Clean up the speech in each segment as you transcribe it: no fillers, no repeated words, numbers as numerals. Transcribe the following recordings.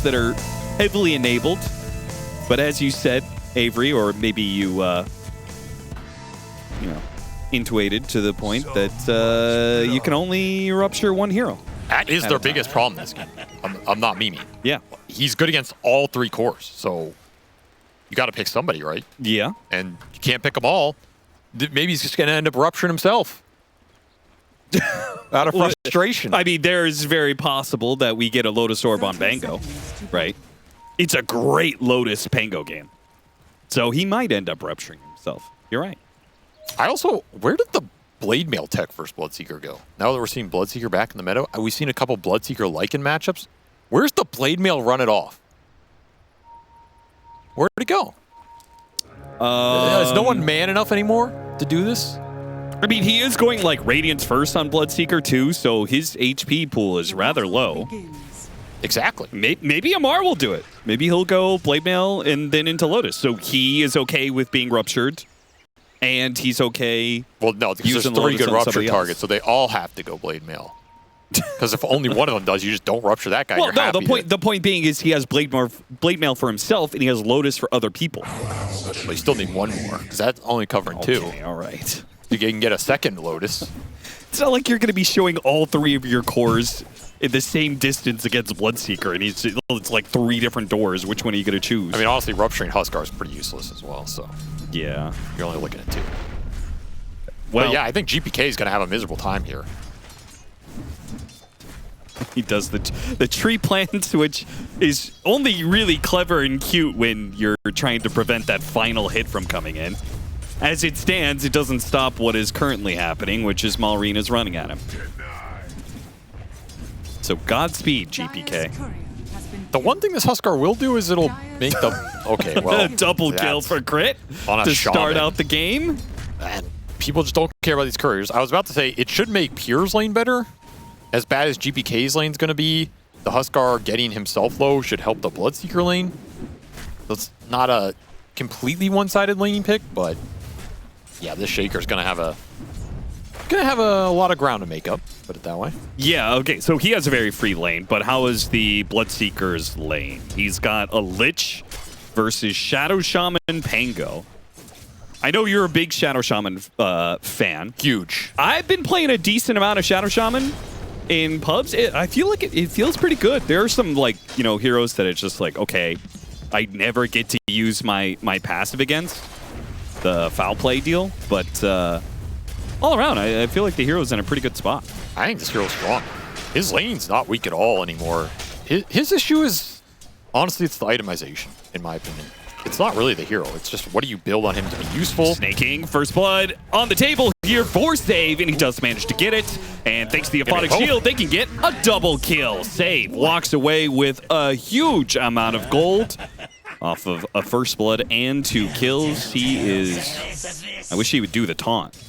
that are heavily enabled. But as you said, Avery, or maybe you intuited to the point that you can only rupture one hero. That is their biggest problem this game. I'm not memeing. Yeah. He's good against all 3 cores, so you got to pick somebody, right? Yeah. And you can't pick them all. Maybe he's just going to end up rupturing himself. Out of frustration. I mean, there's very possible that we get a Lotus Orb on Pango, right? It's a great Lotus Pango game. So he might end up rupturing himself. You're right. Where did the Blade Mail tech versus Bloodseeker go? Now that we're seeing Bloodseeker back in the meta, we've seen a couple Bloodseeker-like in matchups. Where's the Blade Mail run it off? Where'd it go? Is no one man enough anymore to do this? I mean, he is going like Radiance first on Bloodseeker too, so his HP pool is rather low. Exactly. Maybe Amar will do it. Maybe he'll go Blade Mail and then into Lotus. So he is okay with being ruptured, and he's okay. Well, no, because there's 3 good rupture targets, so they all have to go Blade Mail. Because if only one of them does, you just don't rupture that guy. Well, no, the point being is he has Blade Mail for himself, and he has Lotus for other people. But you still need one more, because that's only covering 2. Okay, all right. You can get a second Lotus. It's not like you're going to be showing all 3 of your cores in the same distance against Bloodseeker, and it's like 3 different doors. Which one are you going to choose? I mean, honestly, rupturing Huskar is pretty useless as well, so yeah, you're only looking at 2. Well, but yeah, I think GPK is going to have a miserable time here. He does the tree plant, which is only really clever and cute when you're trying to prevent that final hit from coming in. As it stands, it doesn't stop what is currently happening, which is Malrine is running at him. So Godspeed, GPK. The one thing this Huskar will do is it'll make the... Okay, well... double kill for crit to start out the game. Man, people just don't care about these couriers. I was about to say, it should make Pure's lane better. As bad as GPK's lane's going to be, the Huskar getting himself low should help the Bloodseeker lane. So it's not a completely one-sided laning pick, but yeah, this Shaker's going to have a lot of ground to make up, put it that way. Yeah, okay, so he has a very free lane, but how is the Bloodseeker's lane? He's got a Lich versus Shadow Shaman Pango. I know you're a big Shadow Shaman fan. Huge. I've been playing a decent amount of Shadow Shaman in pubs. I feel like it feels pretty good. There are some heroes that it's just like, okay, I never get to use my passive against the foul play deal, but all around, I feel like the hero's in a pretty good spot. I think this hero's strong. His lane's not weak at all anymore. His issue is, honestly, it's the itemization, in my opinion. It's not really the hero. It's just what do you build on him to be useful. Snaking, first blood on the table here for Save, and he does manage to get it. And thanks to the Aphotic Shield, they can get a double kill. Save walks away with a huge amount of gold off of a first blood and 2 kills. He is... I wish he would do the taunt.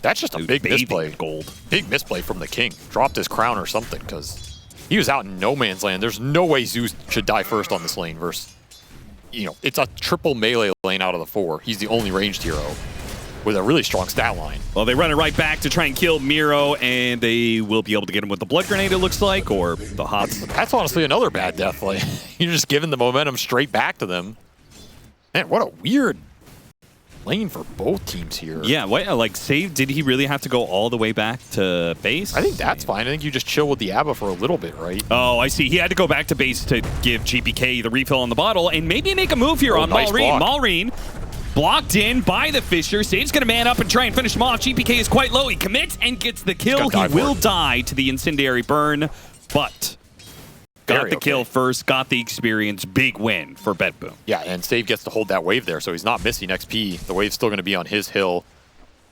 That's just a big misplay. Gold. Big misplay from the King. Dropped his crown or something, because he was out in no man's land. There's no way Zeus should die first on this lane versus... it's a triple melee lane out of the 4. He's the only ranged hero with a really strong stat line. Well, they run it right back to try and kill Miro, and they will be able to get him with the blood grenade, it looks like, or the hots. That's honestly another bad death. Like, you're just giving the momentum straight back to them. Man, what a weird lane for both teams here. Yeah, Save, did he really have to go all the way back to base? I think that's fine. I think you just chill with the Abba for a little bit, right? Oh, I see. He had to go back to base to give GPK the refill on the bottle and maybe make a move here on nice Malrine. block. Malrine blocked in by the Fisher. Save's going to man up and try and finish him off. GPK is quite low. He commits and gets the kill. He will die to the incendiary burn, but got the kill first, got the experience. Big win for BetBoom. Yeah, and Save gets to hold that wave there, so he's not missing XP. The wave's still going to be on his hill.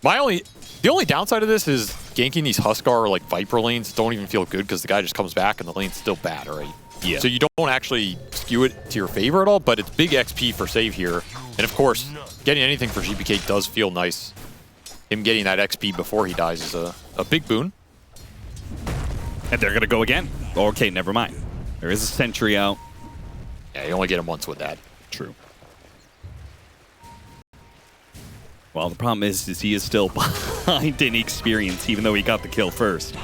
The only downside of this is ganking these Huskar Viper lanes don't even feel good because the guy just comes back and the lane's still bad, right? Yeah. So you don't actually skew it to your favor at all, but it's big XP for Save here. And of course, getting anything for GPK does feel nice. Him getting that XP before he dies is a big boon. And they're going to go again. Okay, never mind. There is a sentry out. Yeah, you only get him once with that. True. Well, the problem is he is still behind in experience, even though he got the kill first.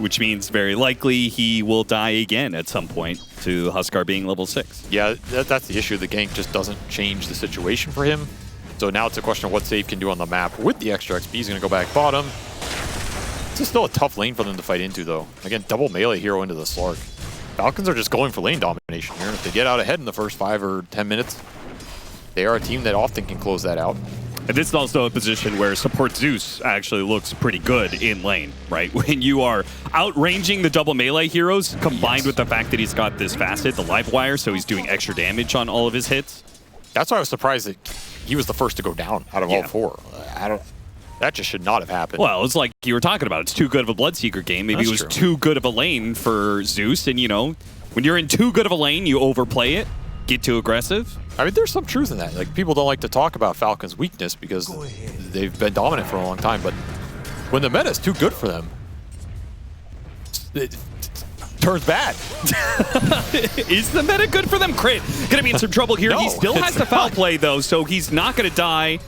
which means very likely he will die again at some point to Huskar being level 6. Yeah, that's the issue. The gank just doesn't change the situation for him. So now it's a question of what Save can do on the map. With the extra XP, he's going to go back bottom. It's still a tough lane for them to fight into, though. Again, double melee hero into the Slark. Falcons are just going for lane domination here. And if they get out ahead in the first 5 or 10 minutes, they are a team that often can close that out. And this is also a position where support Zeus actually looks pretty good in lane, right? When you are outranging the double melee heroes, combined with the fact that he's got this facet, the live wire, so he's doing extra damage on all of his hits. That's why I was surprised that he was the first to go down out of all 4. That just should not have happened. Well, it's like you were talking about. It's too good of a Bloodseeker game. Maybe it was too good of a lane for Zeus. And, you know, when you're in too good of a lane, you overplay it, get too aggressive. I mean, there's some truth in that. Like, people don't like to talk about Falcons' weakness because they've been dominant for a long time. But when the meta is too good for them, it turns bad. Is the meta good for them? Crit gonna be in some trouble here. No, he still has the foul play, though, so he's not gonna die.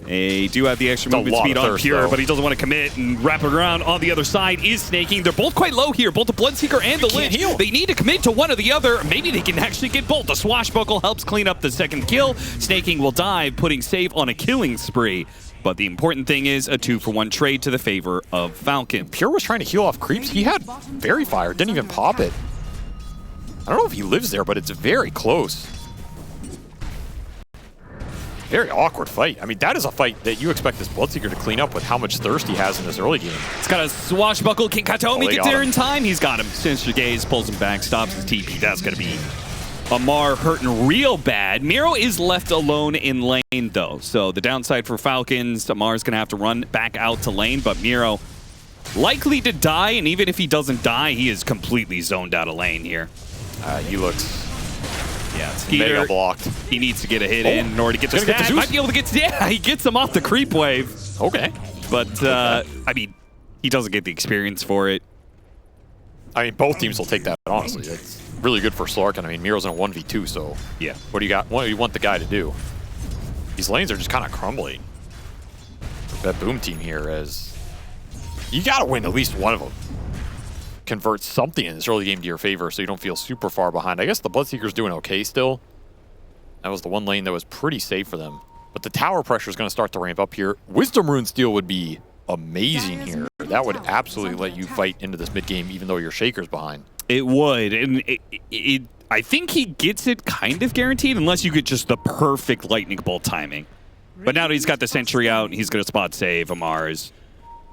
They do have the extra movement speed on Pure, but he doesn't want to commit and wrap it around. On the other side is Snaking. They're both quite low here, both the Bloodseeker and the Lich. They need to commit to one or the other. Maybe they can actually get both. The Swashbuckle helps clean up the second kill. Snaking will dive, putting Save on a killing spree. But the important thing is a 2-for-1 trade to the favor of Falcon. Pure was trying to heal off creeps. He had Fairy Fire, didn't even pop it. I don't know if he lives there, but it's very close. Very awkward fight. I mean, that is a fight that you expect this Bloodseeker to clean up with how much thirst he has in this early game. It's got a Swashbuckle. Can Katomi get there in time? He's got him. Sinister Gaze pulls him back, stops his TP. That's going to be Amar hurting real bad. Miro is left alone in lane, though. So the downside for Falcons, Amar's going to have to run back out to lane, but Miro likely to die, and even if he doesn't die, he is completely zoned out of lane here. He looks... Yeah, Skeeter, mega blocked. He needs to get a hit in order to get the stat. Might be able to get, he gets him off the creep wave. Okay. But, I mean, he doesn't get the experience for it. I mean, both teams will take that, honestly. It's really good for Slark, and I mean, Miro's in a 1v2, so yeah. What do you got? What do you want the guy to do? These lanes are just kind of crumbling. That BetBoom team here is... You got to win at least one of them. Convert something in this early game to your favor so you don't feel super far behind. I guess the Bloodseeker's doing okay still. That was the one lane that was pretty safe for them. But the tower pressure is going to start to ramp up here. Wisdom Rune Steal would be amazing here. That would absolutely let you fight into this mid game even though your Shaker's behind. It would. And I think he gets it kind of guaranteed unless you get just the perfect lightning bolt timing. But now that he's got the sentry out, he's going to spot save. Amar is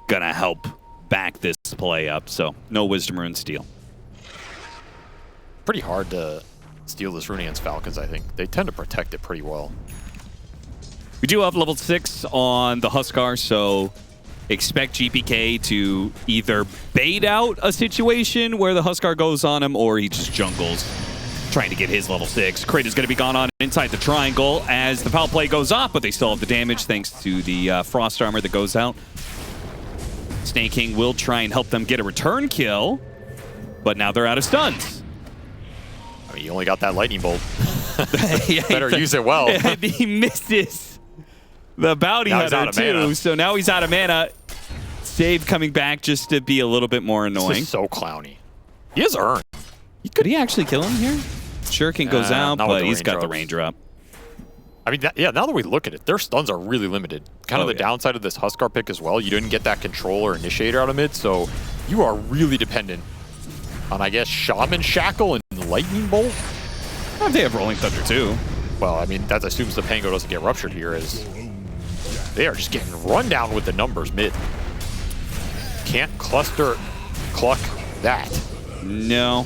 going to help back this play up, so no Wisdom Rune Steal. Pretty hard to steal this rune against Falcons, I think. They tend to protect it pretty well. We do have level 6 on the Huskar, so expect GPK to either bait out a situation where the Huskar goes on him or he just jungles, trying to get his level 6. Crit is going to be gone on inside the triangle as the foul play goes off, but they still have the damage thanks to the Frost Armor that goes out. Snaking will try and help them get a return kill, but now they're out of stuns. I mean, you only got that lightning bolt. Yeah, better use it well. And he misses the bounty hunter too, so now he's out of mana. Save coming back just to be a little bit more annoying. This is so clowny. He has Urn. Could he actually kill him here? Shuriken goes out, but he's got the raindrop. I mean, yeah, now that we look at it, their stuns are really limited. Kind of the downside of this Huskar pick as well. You didn't get that control or initiator out of mid, so you are really dependent on, I guess, Shaman Shackle and Lightning Bolt. They have Rolling Thunder too. Well, I mean, that assumes the Pango doesn't get ruptured here, as they are just getting run down with the numbers mid. Can't cluster cluck that. No.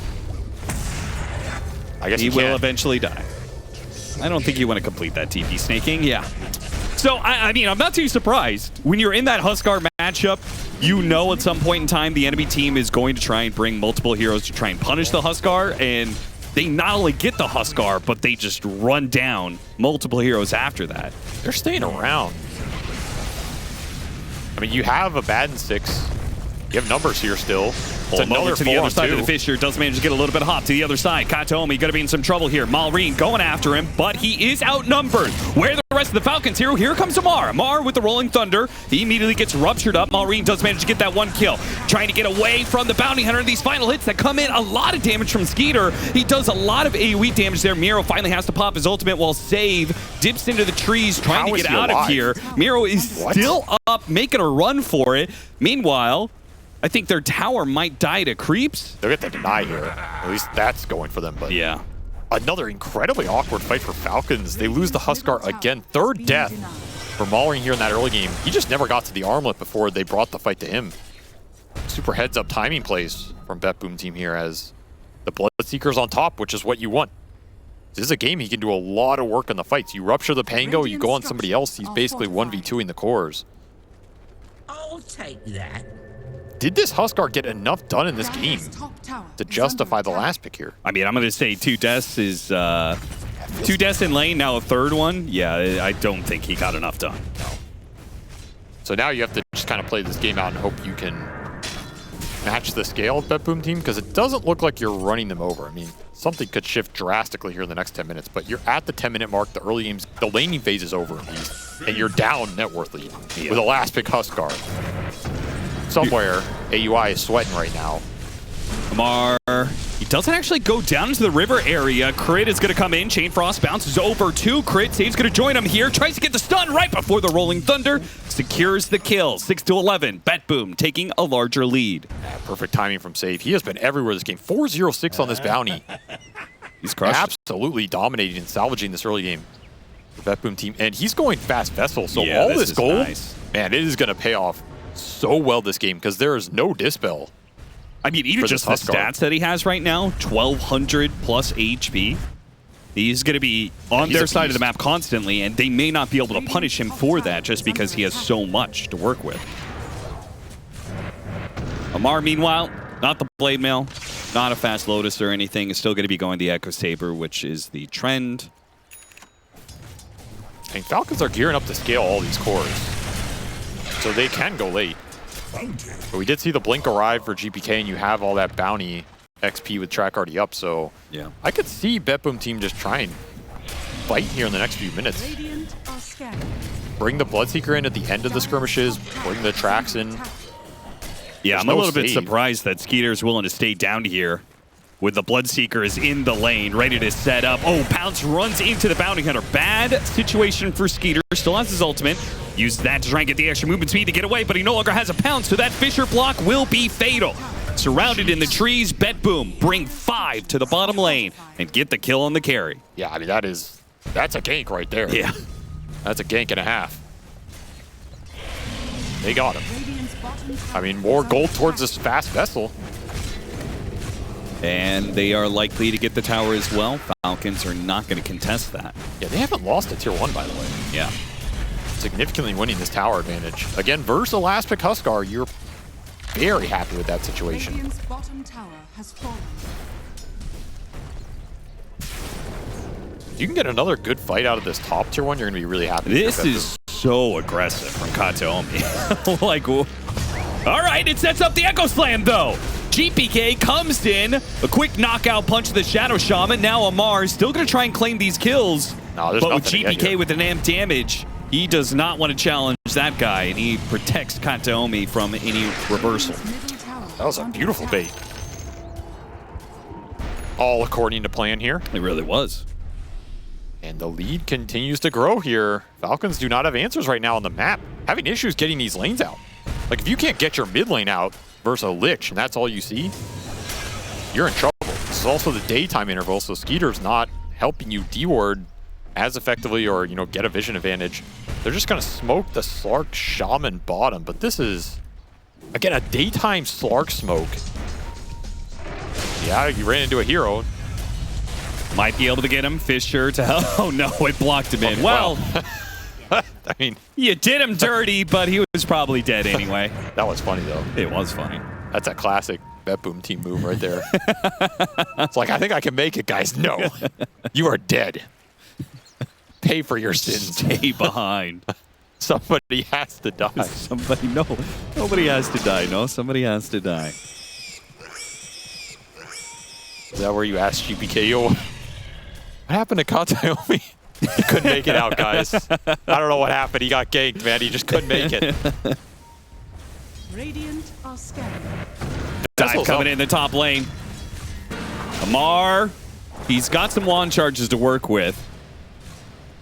I guess he will eventually die. I don't think you want to complete that TP Snaking. Yeah. So, I mean, I'm not too surprised. When you're in that Huskar matchup, you know at some point in time the enemy team is going to try and bring multiple heroes to try and punish the Huskar, and they not only get the Huskar, but they just run down multiple heroes after that. They're staying around. I mean, you have a Baden 6. You have numbers here still. It's another to the other side of the Fissure. Does manage to get a little bit hot to the other side. Katomi going to be in some trouble here. Malrine going after him, but he is outnumbered. Where the rest of the Falcons here. Here comes Amar. Amar with the Rolling Thunder. He immediately gets ruptured up. Maureen does manage to get that one kill. Trying to get away from the Bounty Hunter. These final hits that come in. A lot of damage from Skeeter. He does a lot of AoE damage there. Miro finally has to pop his ultimate while Save dips into the trees trying to get out of here. Miro is still up, making a run for it. Meanwhile, I think their tower might die to creeps. They'll get the deny here. At least that's going for them. But yeah. Another incredibly awkward fight for Falcons. They lose the Huskar again. Third death for Maureen here in that early game. He just never got to the armlet before they brought the fight to him. Super heads-up timing plays from BetBoom team here as the Bloodseeker's on top, which is what you want. This is a game he can do a lot of work on the fights. You rupture the Pango, you go on somebody else. He's basically 1v2ing the cores. I'll take that. Did this Huskar get enough done in this game to justify the last pick here? I mean, I'm going to say 2 deaths is 2 deaths in lane, now a third one. Yeah, I don't think he got enough done. No. So now you have to just kind of play this game out and hope you can match the scale of BetBoom team, because it doesn't look like you're running them over. I mean, something could shift drastically here in the next 10 minutes, but you're at the 10-minute mark. The early games, the laning phase is over at least, and you're down net worth lead with a last pick Huskar. Somewhere, AUI is sweating right now. Amar, he doesn't actually go down into the river area. Crit is going to come in. Chain Frost bounces over to Crit. Save's going to join him here. Tries to get the stun right before the Rolling Thunder. Secures the kill. 6-11. BetBoom taking a larger lead. Yeah, perfect timing from Save. He has been everywhere this game. 4-0-6 on this bounty. He's crushed. Absolutely dominating and salvaging this early game for BetBoom team. And he's going fast Vessel. So yeah, all this gold, nice. Man, it is going to pay off so well this game because there is no Dispel. I mean, even just the stats that he has right now, 1,200 plus HP. He's going to be on their side of the map constantly, and they may not be able to punish him for that just because he has so much to work with. Amar, meanwhile, not the Blade Mail, not a fast Lotus or anything, is still going to be going the Echo Saber, which is the trend. And Falcons are gearing up to scale all these cores, so they can go late. But we did see the Blink arrive for GPK, and you have all that bounty XP with track already up, so yeah, I could see BetBoom team just try and fight here in the next few minutes. Bring the Bloodseeker in at the end of the skirmishes, bring the tracks in. Yeah, I'm a little bit surprised that Skeeter's willing to stay down here with the Bloodseekers in the lane, ready to set up. Oh, Pounce runs into the Bounty Hunter. Bad situation for Skeeter. Still has his ultimate. Uses that to try and get the extra movement speed to get away, but he no longer has a Pounce, so that Fisher block will be fatal. Surrounded in the trees, BetBoom bring 5 to the bottom lane and get the kill on the carry. Yeah, I mean, that's a gank right there. Yeah. That's a gank and a half. They got him. I mean, more gold towards this fast Vessel. And they are likely to get the tower as well. Falcons are not going to contest that. Yeah, they haven't lost a tier 1, by the way. Yeah. Significantly winning this tower advantage. Again, versus the last pick Huskar, you're very happy with that situation. You can get another good fight out of this top tier 1, you're going to be really happy. This is so aggressive from Kataomi. Like, all right, it sets up the Echo Slam, though. GPK comes in, a quick knockout punch to the Shadow Shaman. Now Amar is still going to try and claim these kills. No, but with GPK with an amp damage, he does not want to challenge that guy, and he protects Kataomi from any reversal. That was a beautiful bait. All according to plan here. It really was. And the lead continues to grow here. Falcons do not have answers right now on the map. Having issues getting these lanes out. Like, if you can't get your mid lane out versus a Lich, and that's all you see, you're in trouble. This is also the daytime interval, so Skeeter's not helping you D-ward as effectively or, you know, get a vision advantage. They're just going to smoke the Slark Shaman bottom, but this is, again, a daytime Slark smoke. Yeah, you ran into a hero. Might be able to get him. Fisher to help. Oh, no, it blocked him in. Well, I mean, you did him dirty, but he was probably dead anyway. That was funny, though. It was funny. That's a classic BetBoom team move right there. It's like, I think I can make it, guys. No, you are dead. Pay for your sins. Stay behind. Somebody has to die. Somebody, no. Nobody has to die. No, somebody has to die. Is that where you asked GPK, yo, what happened to Kataomi? He couldn't make it out, guys. I don't know what happened. He got ganked, man. He just couldn't make it. Radiant are scanning. Dive coming in the top lane. Amar, he's got some wand charges to work with.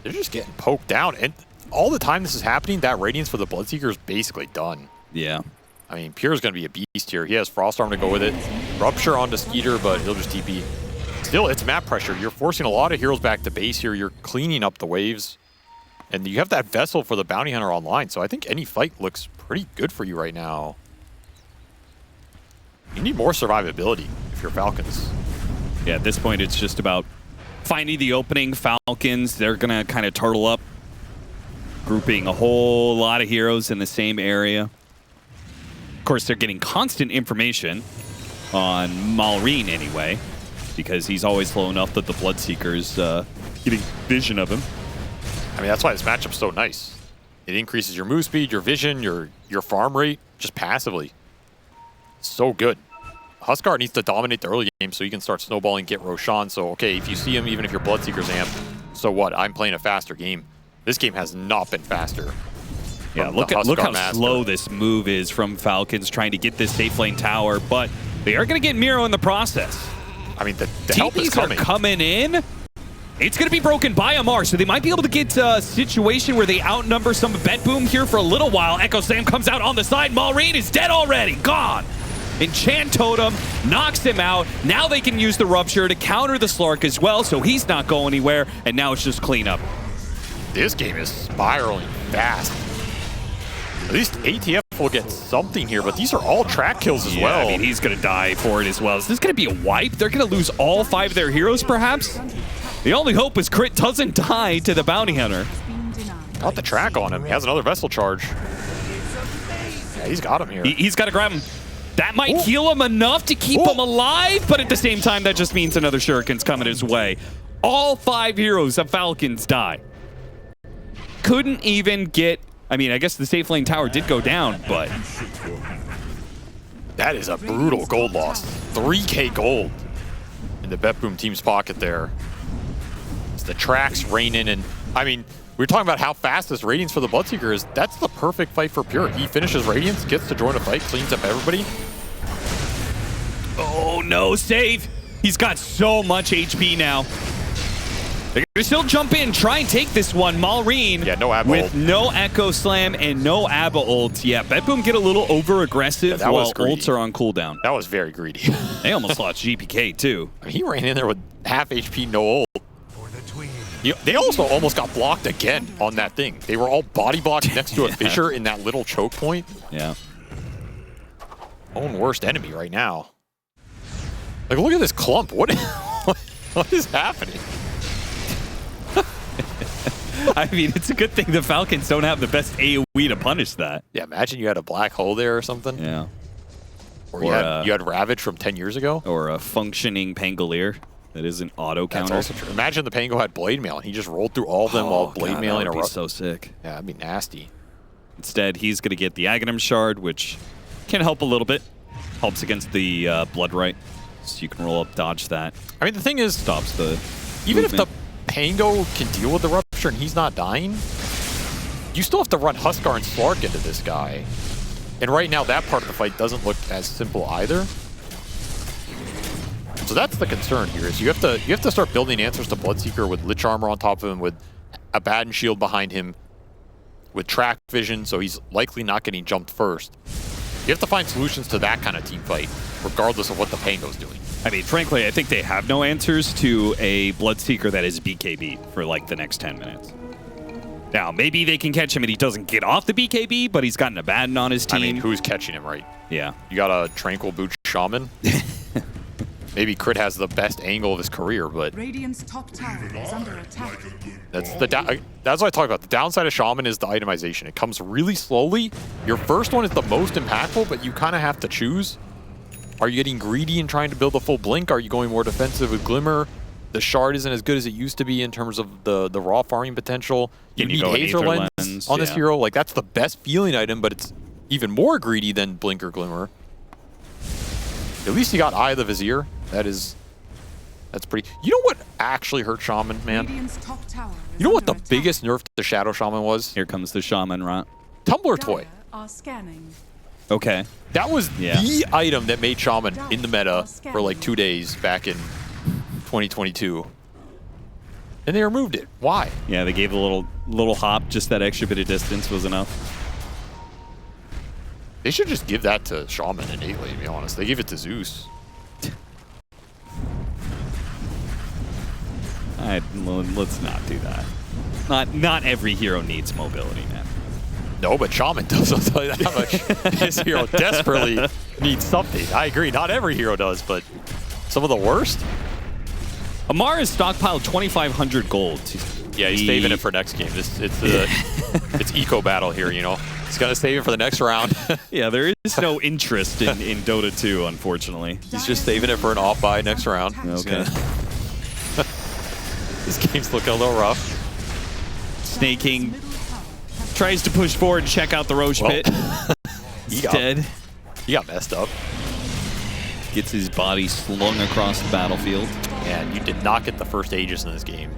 They're just getting poked down. And all the time this is happening, that Radiance for the Bloodseeker is basically done. Yeah. I mean, Pure's going to be a beast here. He has Frost Arm to go with it. Rupture onto Skeeter, but he'll just TP. Still, it's map pressure. You're forcing a lot of heroes back to base here. You're cleaning up the waves. And you have that Vessel for the Bounty Hunter online, so I think any fight looks pretty good for you right now. You need more survivability if you're Falcons. Yeah, at this point, it's just about finding the opening. Falcons, they're going to kind of turtle up, grouping a whole lot of heroes in the same area. Of course, they're getting constant information on Malrine anyway, because he's always low enough that the Bloodseeker's getting vision of him. I mean, that's why this matchup's so nice. It increases your move speed, your vision, your farm rate, just passively. So good. Huskar needs to dominate the early game so he can start snowballing, get Roshan. So, okay, if you see him, even if your Bloodseeker's amped, so what? I'm playing a faster game. This game has not been faster. Yeah, look how slow this move is from Falcons trying to get this safe lane tower, but they are going to get Miro in the process. I mean, the help is coming. Are coming in. It's going to be broken by Amar, so they might be able to get a situation where they outnumber some BetBoom here for a little while. Echo Slam comes out on the side. Malrine is dead already. Gone. Enchant Totem knocks him out. Now they can use the Rupture to counter the Slark as well, so he's not going anywhere, and now it's just cleanup. This game is spiraling fast. At least ATF will get something here, but these are all track kills as well. I mean, he's going to die for it as well. Is this going to be a wipe? They're going to lose all 5 of their heroes, perhaps? The only hope is Crit doesn't die to the Bounty Hunter. Got the track on him. He has another Vessel charge. Yeah, he's got him here. He's got to grab him. That might heal him enough to keep him alive, but at the same time, that just means another Shuriken's coming his way. All 5 heroes of Falcons die. Couldn't even get... I mean, I guess the safe lane tower did go down, but... That is a brutal gold loss. 3K gold in the BetBoom team's pocket there. As the tracks rain in, and I mean, we were talking about how fast this Radiance for the Bloodseeker is. That's the perfect fight for Pure. He finishes Radiance, gets to join a fight, cleans up everybody. Oh, no, save. He's got so much HP now. They're going to still jump in, try and take this one. Malrine no Abba with ult. no Echo Slam and no Abba ult. Yeah, BetBoom get a little over-aggressive while ults are on cooldown. That was very greedy. They almost lost GPK, too. I mean, he ran in there with half HP, no ult. They also almost got blocked again on that thing. They were all body blocked next to a fissure in that little choke point. Yeah. Own worst enemy right now. Like, look at this clump. What is happening? I mean, it's a good thing the Falcons don't have the best AoE to punish that. Yeah, imagine you had a black hole there or something. Yeah. Or you had Ravage from 10 years ago. Or a functioning Pangolier that isn't auto-counter. That's also true. Imagine the Pango had Blade Mail and he just rolled through all of them while Blade Mailing a That would be so sick. Yeah, that'd be nasty. Instead, he's going to get the Aghanim Shard, which can help a little bit. Helps against the Blood Right. So you can roll up, dodge that. I mean, the thing is, stops the even movement. if the Pango can deal with the Rupture and he's not dying, you still have to run Huskar and Slark into this guy. And right now, that part of the fight doesn't look as simple either. So that's the concern here, is you have to start building answers to Bloodseeker with Lich Armor on top of him, with Abaddon Shield behind him, with track vision, so he's likely not getting jumped first. You have to find solutions to that kind of team fight, regardless of what the Pango's doing. I mean, frankly, I think they have no answers to a Bloodseeker that is BKB for like the next 10 minutes. Now, maybe they can catch him and he doesn't get off the BKB, but he's got an Abaddon on his team. I mean, who's catching him, right? Yeah. You got a Tranquil Boot Shaman. Maybe Crit has the best angle of his career, but Radiant's top tower is under attack. that's what I talk about. The downside of Shaman is the itemization. It comes really slowly. Your first one is the most impactful, but you kind of have to choose. Are you getting greedy and trying to build a full blink? Are you going more defensive with Glimmer? The shard isn't as good as it used to be in terms of the raw farming potential. You need Aether Lens on this hero. Like, that's the best feeling item, but it's even more greedy than Blink or Glimmer. At least you got Eye of the Vizier. That is That's pretty. You know what actually hurt Shaman, man? Radiant's top tower is You know what the under attack. biggest nerf to Shadow Shaman was? Here comes the shaman, right? Tumbler Dire toy. are scanning. Okay. That was Yeah. the item that made Shaman in the meta for like 2 days back in 2022. And they removed it. Why? Yeah, they gave a little hop. Just that extra bit of distance was enough. They should just give that to Shaman innately, to be honest. They gave it to Zeus. Let's not do that. Not every hero needs mobility, man. No, but Shaman does. I'll tell you that much. This hero desperately needs something. I agree. Not every hero does, but some of the worst. Amar has stockpiled 2,500 gold. Yeah, he's saving it for next game. It's eco battle here, you know. He's gonna save it for the next round. Yeah, there is no interest in Dota 2, unfortunately. He's just saving it for an off buy next round. Okay. This game's looking a little rough. Snaking tries to push forward and check out the Roche pit. He's dead. He got messed up. Gets his body slung across the battlefield. Man, you did not get the first Aegis in this game.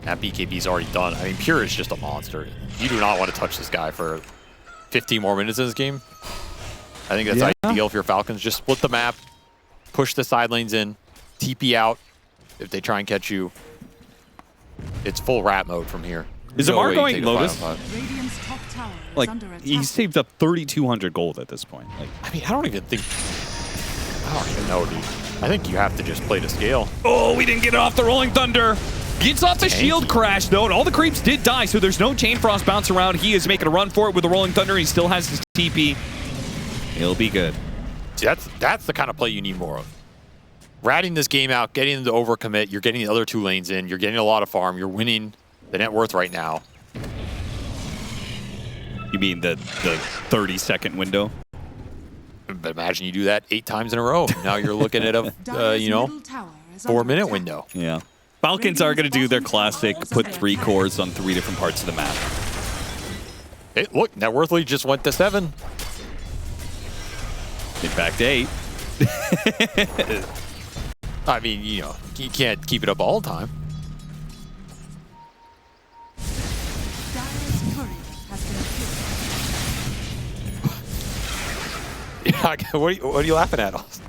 That BKB's already done. I mean, Pure is just a monster. You do not want to touch this guy for 15 more minutes in this game. I think that's ideal if you're Falcons. Just split the map, push the side lanes in, TP out if they try and catch you. It's full rat mode from here. Is No Amar way you going take a Lotus? 5-on-5. Radiant's top tower is Like, under attack. he saved up 3,200 gold at this point. Like, I mean, I don't even know, dude. I think you have to just play to scale. oh, we didn't get it off the Rolling Thunder. Gets off the shield crash, though, and all the creeps did die, so there's no Chain Frost bounce around. He is making a run for it with the Rolling Thunder. He still has his TP. He'll be good. See, that's the kind of play you need more of. Ratting this game out, getting them to overcommit. You're getting the other 2 lanes in. You're getting a lot of farm. You're winning the net worth right now. You mean the 30-second window? But imagine you do that 8 times in a row. Now you're looking at a, Dire's you know, middle tower is under 4-minute attack. window. Yeah. Falcons are going to do their classic, put 3 cores on 3 different parts of the map. Hey, look, net worth lead just went to 7. In fact, 8. I mean, you know, you can't keep it up all the time. Dire's courier has been killed. Yeah, what are you laughing at, Austin?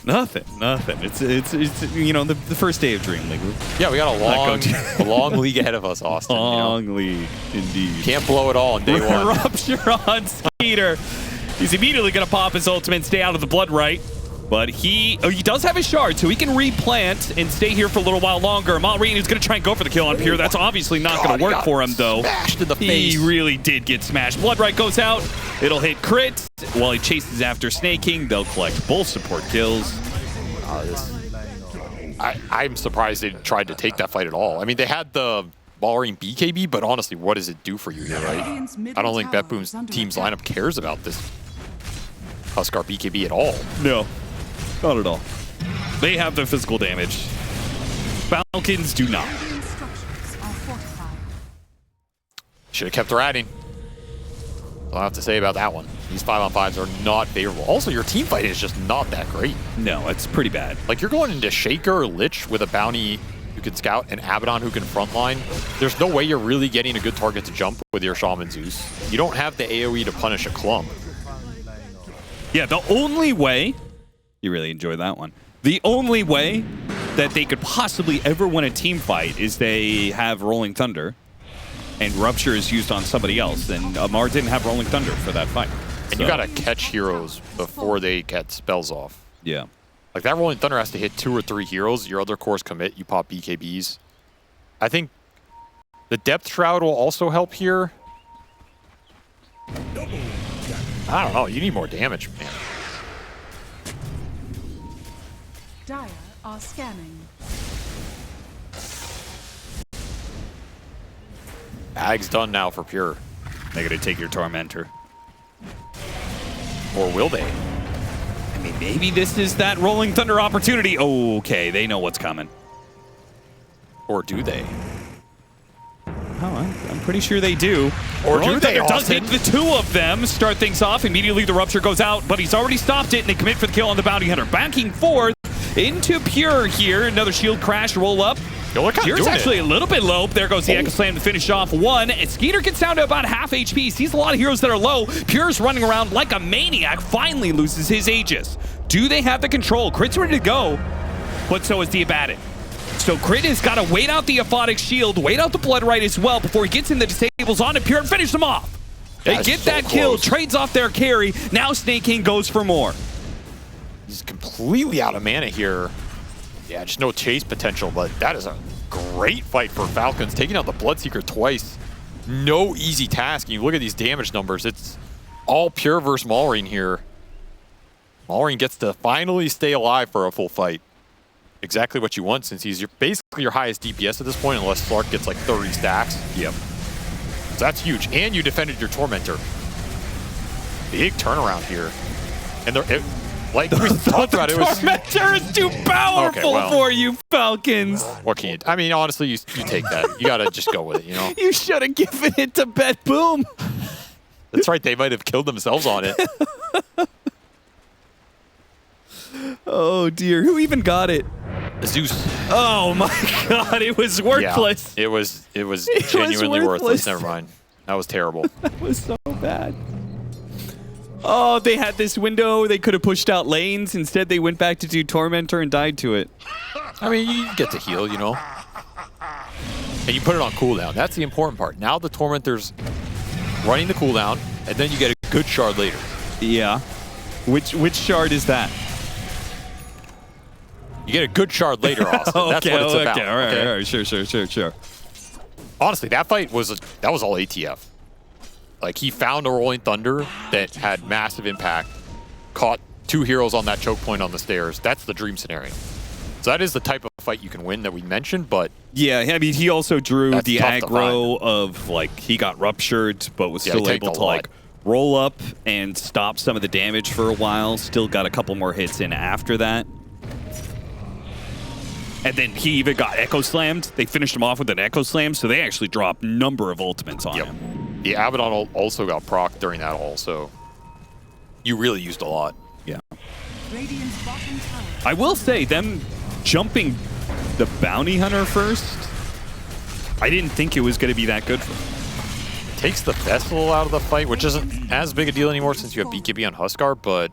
Nothing. It's you know, the first day of DreamLeague. Yeah, we got a long league ahead of us, Austin. Long league, indeed. Can't blow it all on day one. Rupture on Skeeter. He's immediately going to pop his ultimate and stay out of the blood right. But he does have his shard, so he can replant and stay here for a little while longer. Malrine is going to try and go for the kill on Pure. That's obviously not going to work for him, though. Smashed in the face. He really did get smashed. Bloodright goes out. It'll hit crit while he chases after Snaking. They'll collect both support kills. I'm surprised they tried to take that fight at all. I mean, they had the Malrine BKB, but honestly, what does it do for you here, right? I don't think BetBoom's team's lineup cares about this Huskar BKB at all. No, not at all. They have the physical damage. Falcons do not. Radiant structures are fortified. Should have kept ratting. All I have to say about that one. These 5-on-5s are not favorable. Also, your team fight is just not that great. No, it's pretty bad. Like, you're going into Shaker or Lich with a bounty who can scout and Abaddon who can frontline. There's no way you're really getting a good target to jump with your Shaman Zeus. You don't have the AoE to punish a clump. Yeah, the only way, you really enjoy that one. The only way that they could possibly ever win a team fight is they have Rolling Thunder and Rupture is used on somebody else. And Amar didn't have Rolling Thunder for that fight. And you gotta catch heroes before they get spells off. Yeah. Like, that Rolling Thunder has to hit 2 or 3 heroes. Your other cores commit, you pop BKBs. I think the Depth Shroud will also help here. I don't know. You need more damage, man. Dire are scanning. Ag's done now for Pure. They're going to take your Tormentor. Or will they? I mean, maybe this is that Rolling Thunder opportunity. Oh, okay, they know what's coming. Or do they? I'm pretty sure they do. Or Rolling do they, Thunder does Austin? hit the two of them, start things off. Immediately the Rupture goes out, but he's already stopped it, and they commit for the kill on the Bounty Hunter. Backing forth into Pure here. Another shield crash, roll up. Yo, look how Pure's doing actually it. a little bit low. There goes the Echo Slam to finish off one. And Skeeter gets down to about half HP. Sees a lot of heroes that are low. Pure's running around like a maniac. Finally loses his Aegis. Do they have the control? Crit's ready to go, but so is the Abaddon. So Crit has got to wait out the Aphotic Shield, wait out the Blood Right as well before he gets in the disables on to Pure and finish them off. They That's get so that kill, close. trades off their carry. Now Snake King goes for more. He's completely out of mana here. Yeah, just no chase potential, but that is a great fight for Falcons. Taking out the Bloodseeker twice. No easy task. And you look at these damage numbers, it's all Pure versus Maureen here. Maureen gets to finally stay alive for a full fight. Exactly what you want, since he's basically your highest DPS at this point, unless Slark gets like 30 stacks. Yep. So that's huge. And you defended your Tormentor. Big turnaround here. And like we talked about, it was... Tormentor is too powerful well. for you, Falcons. What can you... I mean, honestly, you take that. You got to just go with it, you know? You should have given it to BetBoom. That's right. They might have killed themselves on it. Oh, dear. Who even got it? Zeus. Oh, my God. It was worthless. Yeah, it was It genuinely was worthless. worthless. Never mind. That was terrible. It was so bad. Oh, they had this window. They could have pushed out lanes. Instead, they went back to do Tormentor and died to it. I mean, you get to heal, you know? And you put it on cooldown. That's the important part. Now the Tormentor's running the cooldown, and then you get a good shard later. Yeah. Which shard is that? You get a good shard later, Austin. That's what it's about. Okay, all right. Sure. Honestly, that fight was all ATF. Like, he found a Rolling Thunder that had massive impact, caught two heroes on that choke point on the stairs. That's the dream scenario. So that is the type of fight you can win that we mentioned, but... Yeah, I mean, he also drew That's the tough to aggro of, like, he got ruptured, but was Yeah, still he tanked able a to, lot. like, roll up and stop some of the damage for a while. Still got a couple more hits in after that. And then he even got Echo Slammed. They finished him off with an Echo Slam, so they actually dropped a number of ultimates on him. The Abaddon also got proc during that all, so you really used a lot. Yeah. Radiant's bottom tower. I will say, them jumping the Bounty Hunter first, I didn't think it was going to be that good for them. Takes the Vessel out of the fight, which isn't as big a deal anymore since you have BKB on Huskar, but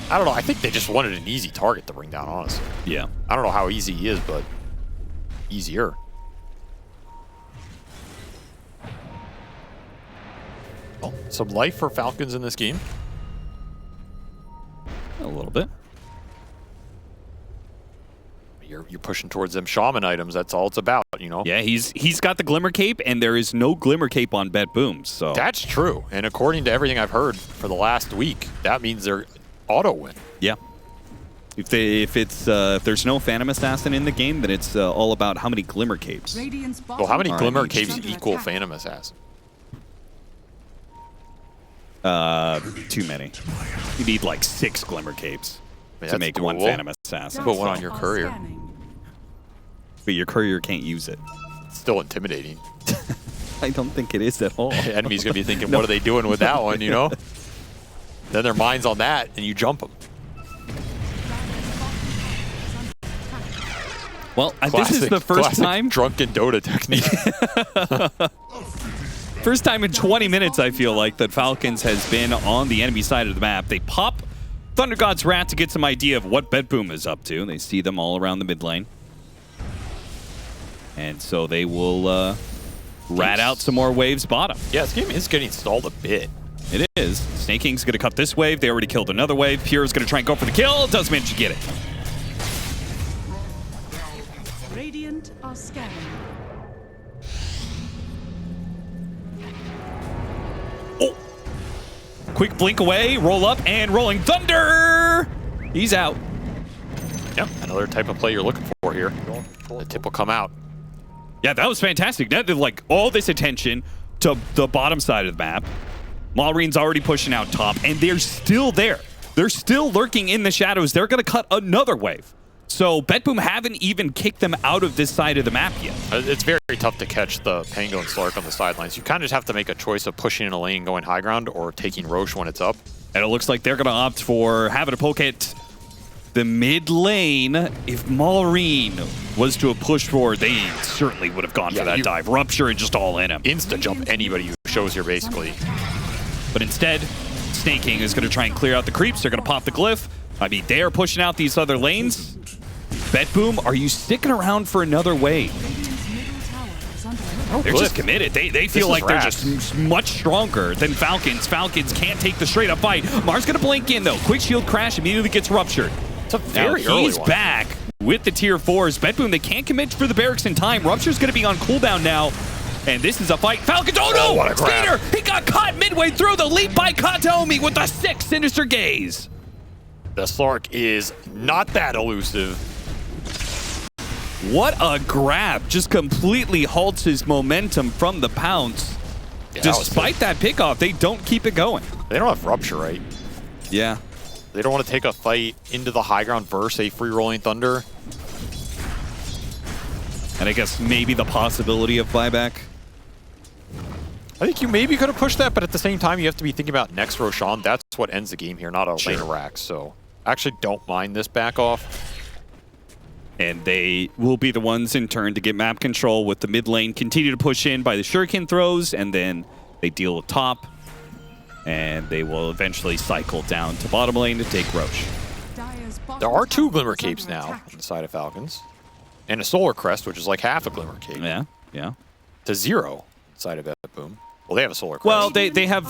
I don't know. I think they just wanted an easy target to bring down, honestly. Yeah. I don't know how easy he is, but easier. Well, some life for Falcons in this game. A little bit. You're pushing towards them shaman items. That's all it's about, you know? Yeah, he's got the Glimmer Cape, and there is no Glimmer Cape on BetBoom, so... That's true. And according to everything I've heard for the last week, that means they're auto win. Yeah. If there's no Phantom Assassin in the game, then it's all about how many Glimmer Capes. Radiant's bottom Well, how many All right. Glimmer Capes Under equal attack. Phantom Assassin? Too many. You need like 6 Glimmer Capes I mean, to that's make one doable. Phantom Assassin. Put one on your Are courier. scanning. But your courier can't use it. It's still intimidating. I don't think it is at all. Enemy's going to be thinking, what are they doing with that one, you know? Then their mind's on that, and you jump them. Well, this is the first classic time. drunken Dota technique. First time in 20 minutes, I feel like, that Falcons has been on the enemy side of the map. They pop Thunder God's Rat to get some idea of what BetBoom is up to. They see them all around the mid lane. And so they will rat out some more waves bottom. Yeah, this game is getting stalled a bit. It is. Snake King's going to cut this wave. They already killed another wave. Pure's going to try and go for the kill. Does manage to get it. Radiant are scanning. Oh. Quick blink away, roll up, and Rolling Thunder! He's out. Yep, another type of play you're looking for here. The tip will come out. Yeah, that was fantastic. That did like all this attention to the bottom side of the map. Maureen's already pushing out top, and they're still there. They're still lurking in the shadows. They're going to cut another wave. So BetBoom haven't even kicked them out of this side of the map yet. It's very tough to catch the Pango and Slark on the sidelines. You kind of just have to make a choice of pushing in a lane, going high ground, or taking Roche when it's up. And it looks like they're going to opt for having a poke at the mid lane. If Maureen was to have pushed forward, they certainly would have gone for that dive. Rupture and just all in him. Insta-jump anybody who shows here, basically. But instead, Snaking is going to try and clear out the creeps. They're going to pop the glyph. I mean, they are pushing out these other lanes. BetBoom, are you sticking around for another wave? They're just committed. They feel like they're just much stronger than Falcons. Falcons can't take the straight up fight. Mars going to blink in, though. Quick shield crash immediately gets ruptured. It's a very early he's one. back with the tier 4s. BetBoom, they can't commit for the barracks in time. Rupture's going to be on cooldown now. And this is a fight. Falcons, oh no! What a grab. Speeder, he got caught midway through the leap by Kataomi with a 6 Sinister Gaze. The Slark is not that elusive. What a grab. Just completely halts his momentum from the pounce. Yeah, Despite that pickoff, they don't keep it going. They don't have Rupture, right? Yeah. They don't want to take a fight into the high ground versus a free rolling Thunder. And I guess maybe the possibility of buyback. I think you maybe could have pushed that, but at the same time, you have to be thinking about next Roshan. That's what ends the game here, not a lane of racks. So I actually don't mind this back off. And they will be the ones in turn to get map control with the mid lane continue to push in by the shuriken throws, and then they deal with top. And they will eventually cycle down to bottom lane to take Roche. There are 2 Glimmer Capes now on the side of Falcons. And a Solar Crest, which is like half a Glimmer Cape. Yeah. To 0 on the side of BetBoom. Well, they have a Solar Crest. Well, they have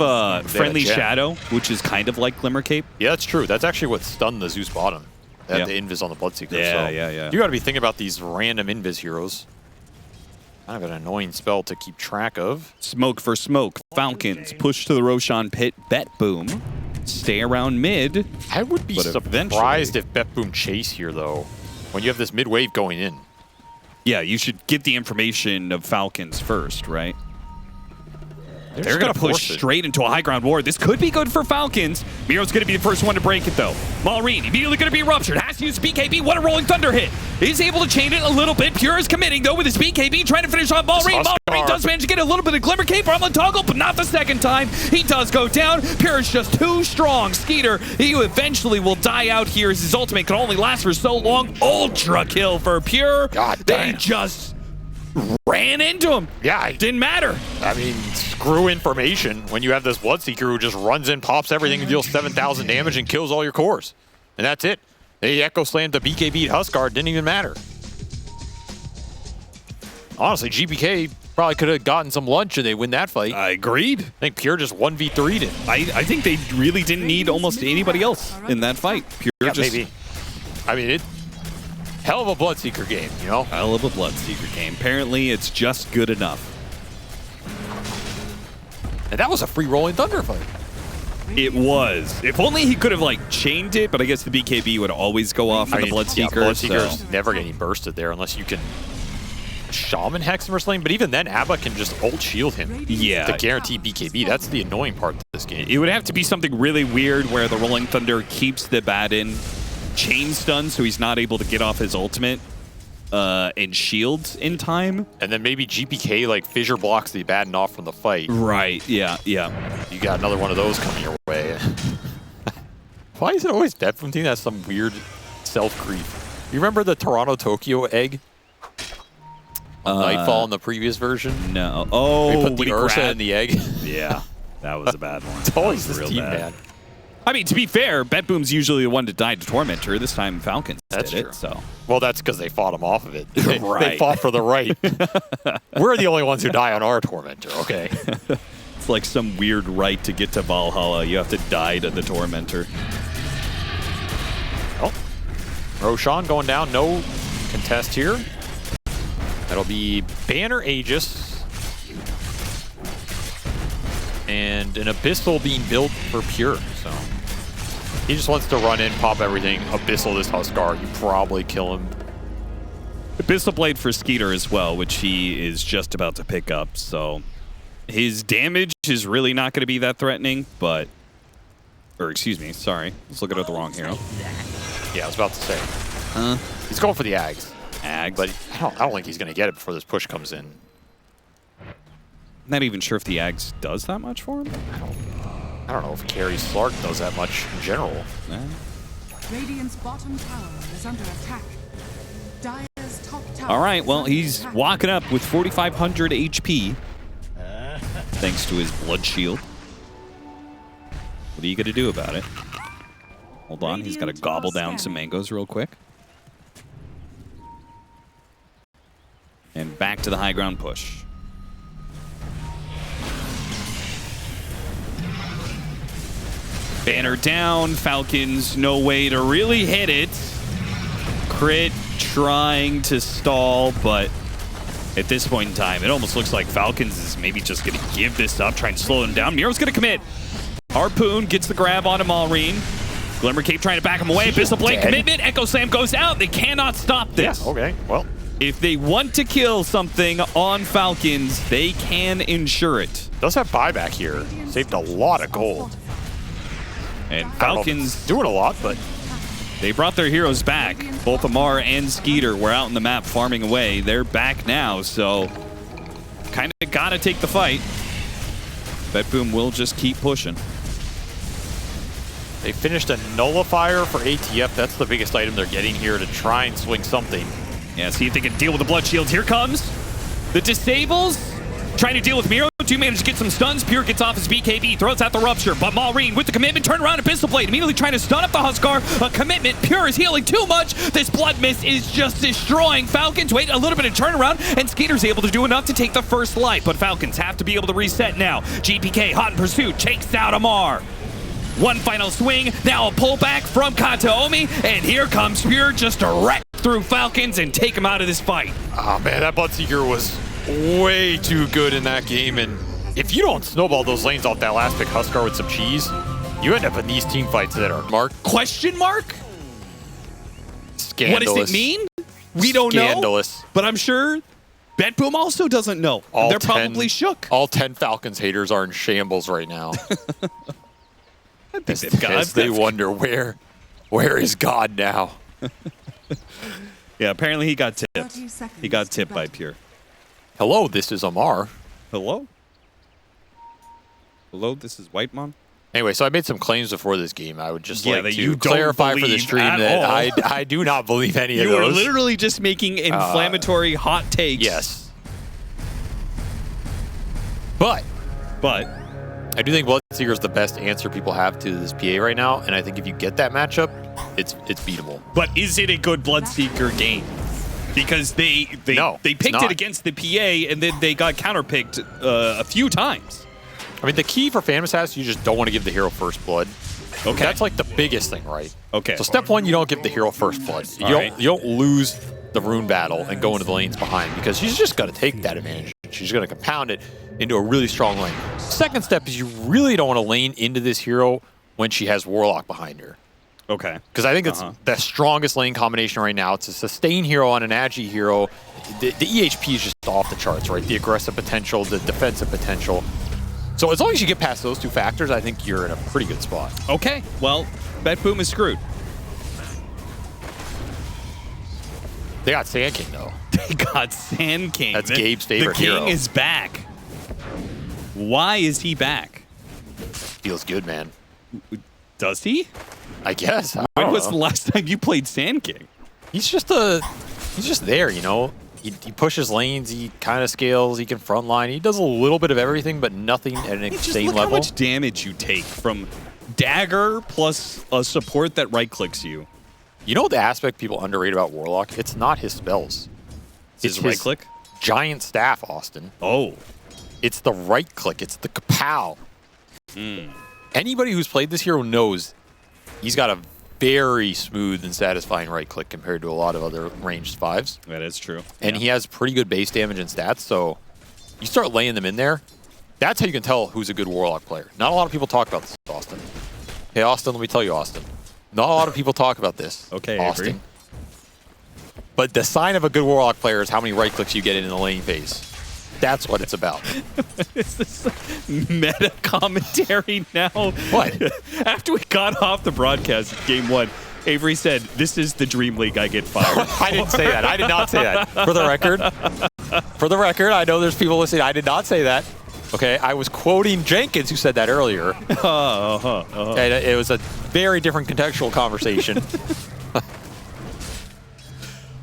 Friendly Gem. Shadow, which is kind of like Glimmer Cape. Yeah, that's true. That's actually what stunned the Zeus bottom. They had Yeah. the Invis on the Bloodseeker. Yeah, so yeah. You got to be thinking about these random Invis heroes. Kind of an annoying spell to keep track of. Smoke for smoke. Falcons push to the Roshan pit. BetBoom stay around mid. I would be surprised if BetBoom chase here, though, when you have this mid wave going in. Yeah, you should get the information of Falcons first, right? They're going to push straight into a high ground war. This could be good for Falcons. Miro's going to be the first one to break it, though. Maureen immediately going to be ruptured. Has to use BKB. What a rolling thunder hit. He's able to chain it a little bit. Pure is committing, though, with his BKB, trying to finish off Maureen. Maureen does manage to get a little bit of Glimmer Cape on the toggle, but not the second time. He does go down. Pure is just too strong. Skeeter, he eventually will die out here as his ultimate can only last for so long. Ultra kill for Pure. God They damn. just ran into him. Yeah. Didn't matter. I mean, screw information when you have this Bloodseeker who just runs in, pops everything, and deals 7,000 damage and kills all your cores. And that's it. They Echo Slammed the BKB Huskar. Didn't even matter. Honestly, GPK probably could have gotten some lunch and they win that fight. I agreed. I think Pure just 1v3'd it. I think they really didn't need almost anybody else in that fight. Pure just maybe. I mean, hell of a Bloodseeker game, you know? hell of a Bloodseeker game. Apparently, it's just good enough. And that was a free rolling Thunder fight. It was. If only he could have like chained it, but I guess the BKB would always go off for the Bloodseeker. Bloodseeker's so. never getting bursted there unless you can Shaman Hex him or something. But even then, Abba can just ult shield him Yeah. to guarantee BKB. That's the annoying part of this game. It would have to be something really weird where the Rolling Thunder keeps the Baden chain stun so he's not able to get off his ultimate and shields in time. And then maybe GPK like fissure blocks the Abaddon off from the fight. Right, yeah. You got another one of those coming your way. Why is it always BetBoom team that's some weird self-creep? You remember the Toronto-Tokyo egg? On Nightfall in the previous version? No. Oh, We put the Ursa in the egg. Yeah, that was a bad one. It's always That was this real team, bad. man. I mean, to be fair, BetBoom's usually the one to die to Tormentor. This time Falcons That's did true. it, so. Well, that's because they fought him off of it. They Right. fought for the right. We're the only ones who die on our Tormentor, okay? It's like some weird right to get to Valhalla. You have to die to the Tormentor. Oh, Roshan going down. No contest here. That'll be Banner Aegis. And an Abyssal being built for Pure, so. He just wants to run in, pop everything. Abyssal this Huskar. You probably kill him. Abyssal Blade for Skeeter as well, which he is just about to pick up, so. His damage is really not going to be that threatening, but. Or excuse me, sorry. I was looking at the wrong hero. Yeah, I was about to say. He's going for the Ags. Ags. But I don't think he's going to get it before this push comes in. Not even sure if the Ags does that much for him. I don't know if carry Slark does that much in general. Radiant's bottom tower is under attack. Dire's top tower. All right, is well, under he's attack. walking up with 4,500 HP. Thanks to his blood shield. What are you going to do about it? Hold on, he's got to Radiant gobble are down some scanning. mangoes real quick. And back to the high ground push. Banner down, Falcons no way to really hit it. Crit trying to stall, but at this point in time, it almost looks like Falcons is maybe just going to give this up, try and slow them down. Nero's going to commit. Harpoon gets the grab on Malrine. Glimmer Cape trying to back him away. Pistol Blade commitment. Echo Slam goes out. They cannot stop this. Yeah, okay, well. If they want to kill something on Falcons, they can ensure it. Does have buyback here. Saved a lot of gold. And I don't know if Falcons, it's doing a lot, but they brought their heroes back. Both Amar and Skeeter were out in the map farming away. They're back now, so kind of got to take the fight. BetBoom will just keep pushing. they finished a nullifier for ATF. That's the biggest item they're getting here to try and swing something. Yeah, see if they can deal with the blood shield. Here comes the disables. Trying to deal with Miro. Do manage to get some stuns. Pure gets off his BKB, throws out the rupture. But Malrine with the commitment, turn around and pistol blade. Immediately trying to stun up the Huskar. A commitment. Pure is healing too much. This blood mist is just destroying Falcons. Wait, a little bit of turnaround, and Skeeter's able to do enough to take the first light. But Falcons have to be able to reset now. GPK, hot in pursuit, takes out Amar. One final swing. Now a pullback from Kataomi. And here comes Pure just to wreck through Falcons and take him out of this fight. Oh man, that Bloodseeker was way too good in that game, and if you don't snowball those lanes off that last pick Huskar with some cheese, you end up in these team fights that are Question mark? scandalous. What does it mean? We don't know. Scandalous. But I'm sure BetBoom also doesn't know. They're probably shook. All 10 Falcons haters are in shambles right now. I think they've got As they wonder where is God now? Yeah, apparently he got 30 tipped. seconds He got to tipped by battle. Pure. Hello, this is Amar. Hello? Hello, this is Whitemon. Anyway, so I made some claims before this game. I would just like that to you don't clarify for the believe stream at that all. I do not believe any of You were those. literally just making inflammatory hot takes. Yes. But But I do think Bloodseeker is the best answer people have to this PA right now, and I think if you get that matchup, it's beatable. is it a good Bloodseeker game? Because they No, it's picked not. it against the PA and then they got counterpicked a few times. I mean, the key for Phantom Assassin, you just don't want to give the hero first blood. Okay. That's like the biggest thing, right? Okay. So step one, you don't give the hero first blood. You All don't, right. you don't lose the rune battle and go into the lanes behind, because she's just got to take that advantage. She's going to compound it into a really strong lane. Second step is you really don't want to lane into this hero when she has Warlock behind her. Okay. Because I think it's the strongest lane combination right now. It's a sustain hero on an Agi hero. The EHP is just off the charts, right? The aggressive potential, the defensive potential. So as long as you get past those two factors, I think you're in a pretty good spot. Okay. Well, BetBoom is screwed. They got Sand King, though. They got Sand King. That's Gabe's favorite The king hero. is back. Why is he back? Feels good, man. Does he? I guess. I When don't was know. the last time you played Sand King? He's just there, you know. He pushes lanes. He kind of scales. He can frontline. He does a little bit of everything, but nothing at an Just insane look level. how much damage you take from dagger plus a support that right clicks you. You know the aspect people underrate about Warlock? It's not his spells. His right click? Giant staff, Austin. Oh. It's the right click. It's the kapow. Hmm. Anybody who's played this hero knows he's got a very smooth and satisfying right click compared to a lot of other ranged fives. That is true. And he has pretty good base damage and stats, so you start laying them in there, that's how you can tell who's a good Warlock player. Not a lot of people talk about this, Austin. Hey, Austin, let me tell you, Austin. Not a lot of people talk about this, Okay, Austin. Avery. But the sign of a good Warlock player is how many right clicks you get in the lane phase. That's what it's about. Is this meta commentary now? What? After we got off the broadcast of game one, Avery said, "This is the Dream League. I get fired." I didn't say that. I did not say that. For the record, I know there's people listening. I did not say that. Okay, I was quoting Jenkins, who said that earlier. And it was a very different contextual conversation.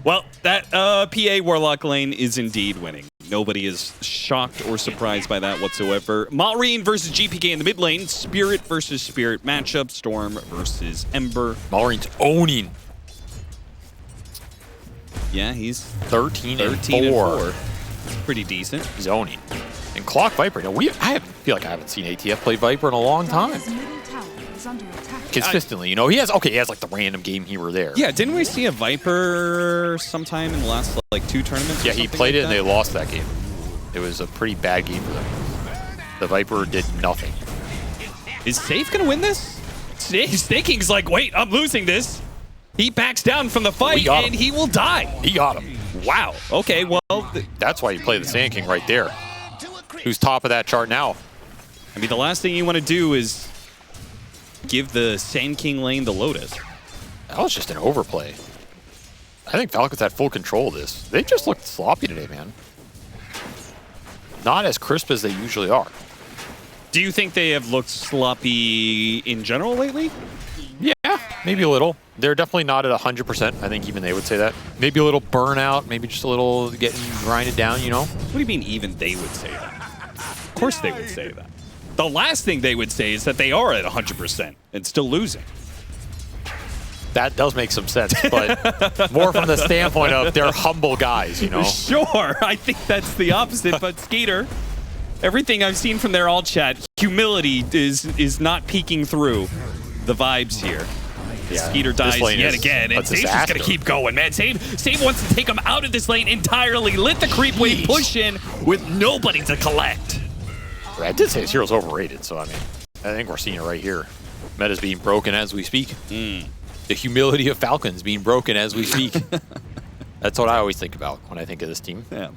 Well, that PA Warlock lane is indeed winning. Nobody is shocked or surprised by that whatsoever. Maureen versus GPK in the mid lane. Spirit versus Spirit matchup. Storm versus Ember. Maureen's owning. Yeah, he's 13 and 4. Pretty decent. He's owning. And Clock Viper. Now, I feel like I haven't seen ATF play Viper in a long time. Dire's middle tower is under attack. Consistently, you know, he has like the random game here or there. Yeah, didn't we see a Viper sometime in the last like 2 tournaments? Yeah, he played it and they lost that game. It was a pretty bad game for them. The Viper did nothing. Is Safe gonna win this? Snaking's like, wait, I'm losing this. He backs down from the fight and he will die. He got him. Wow. Okay, well. That's why you play the Sand King right there. Who's top of that chart now? I mean, the last thing you want to do is give the Sand King lane the Lotus. That was just an overplay. I think Falcons had full control of this. They just looked sloppy today, man. Not as crisp as they usually are. Do you think they have looked sloppy in general lately? Yeah, maybe a little. They're definitely not at 100%. I think even they would say that. Maybe a little burnout, maybe just a little getting grinded down, you know? What do you mean even they would say that? Of course they would say that. The last thing they would say is that they are at 100% and still losing. That does make some sense, but more from the standpoint of they're humble guys, you know? Sure, I think that's the opposite, but Skeeter, everything I've seen from their all chat, humility is not peeking through the vibes here. Yeah, Skeeter dies yet again, and Save's just gonna keep going, man. Save wants to take him out of this lane entirely. Let the creep wave push in with nobody to collect. I did say his hero's overrated, so I mean, I think we're seeing it right here. Meta's being broken as we speak. The humility of Falcons being broken as we speak. That's what I always think about when I think of this team. Yeah.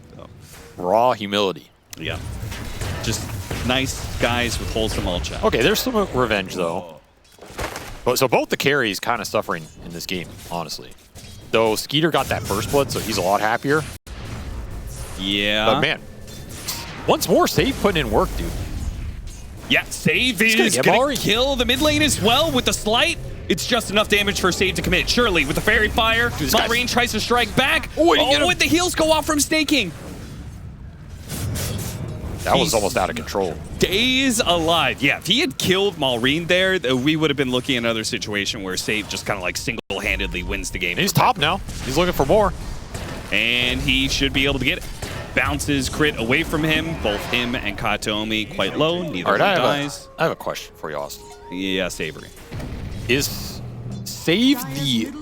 Raw humility. Yeah. Just nice guys with wholesome all chat. Okay, there's some revenge, though. So both the carries kind of suffering in this game, honestly. Though Skeeter got that first blood, so he's a lot happier. Yeah. But man, once more, Save putting in work, dude. Yeah, Save is gonna kill the mid lane as well with the slight. It's just enough damage for Save to commit. Surely, with the Fairy Fire, Maureen tries to strike back. Oh, with the heals go off from Staking. That was almost out of control. Stays alive. Yeah, if he had killed Maureen there, we would have been looking at another situation where Save just kind of like single-handedly wins the game. He's top now. He's looking for more. And he should be able to get it. Bounces crit away from him. Both him and Katomi quite low. Neither of them dies. I have a question for you, Austin. Yeah, Savory. Is Save the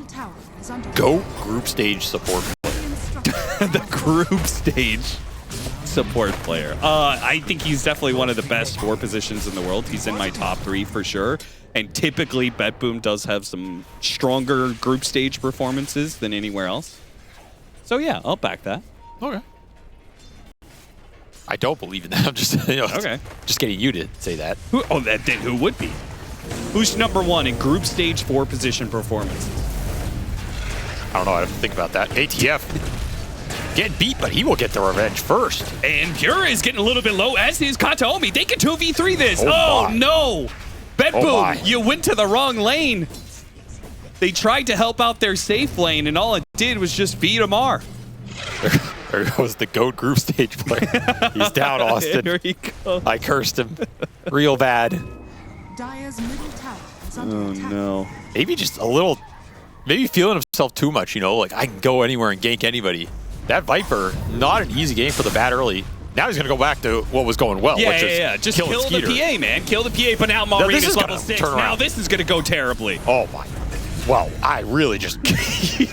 GOAT group stage support player? The group stage support player. I think he's definitely one of the best 4 positions in the world. He's in my top 3 for sure. And typically, BetBoom does have some stronger group stage performances than anywhere else. So yeah, I'll back that. Okay. I don't believe in that. I'm just just getting you to say that. Then who would be? Who's number 1 in group stage 4 position performances? I don't know. I have to think about that. ATF get beat, but he will get the revenge first. And Pura is getting a little bit low, as is Kataomi. They can 2v3 this. Oh no! BetBoom, you went to the wrong lane. They tried to help out their safe lane, and all it did was just feed Amar. There goes the GOAT group stage player. He's down, Austin. There he goes. I cursed him real bad. Dire's middle tower is under attack. No. Maybe just a little, maybe feeling himself too much, you know, like I can go anywhere and gank anybody. That Viper, not an easy game for the bad early. Now he's going to go back to what was going well, which is just kill the PA, man. Kill the PA, but now Maureen is level 6. Now this is going to go terribly. Oh, my. Well, I really just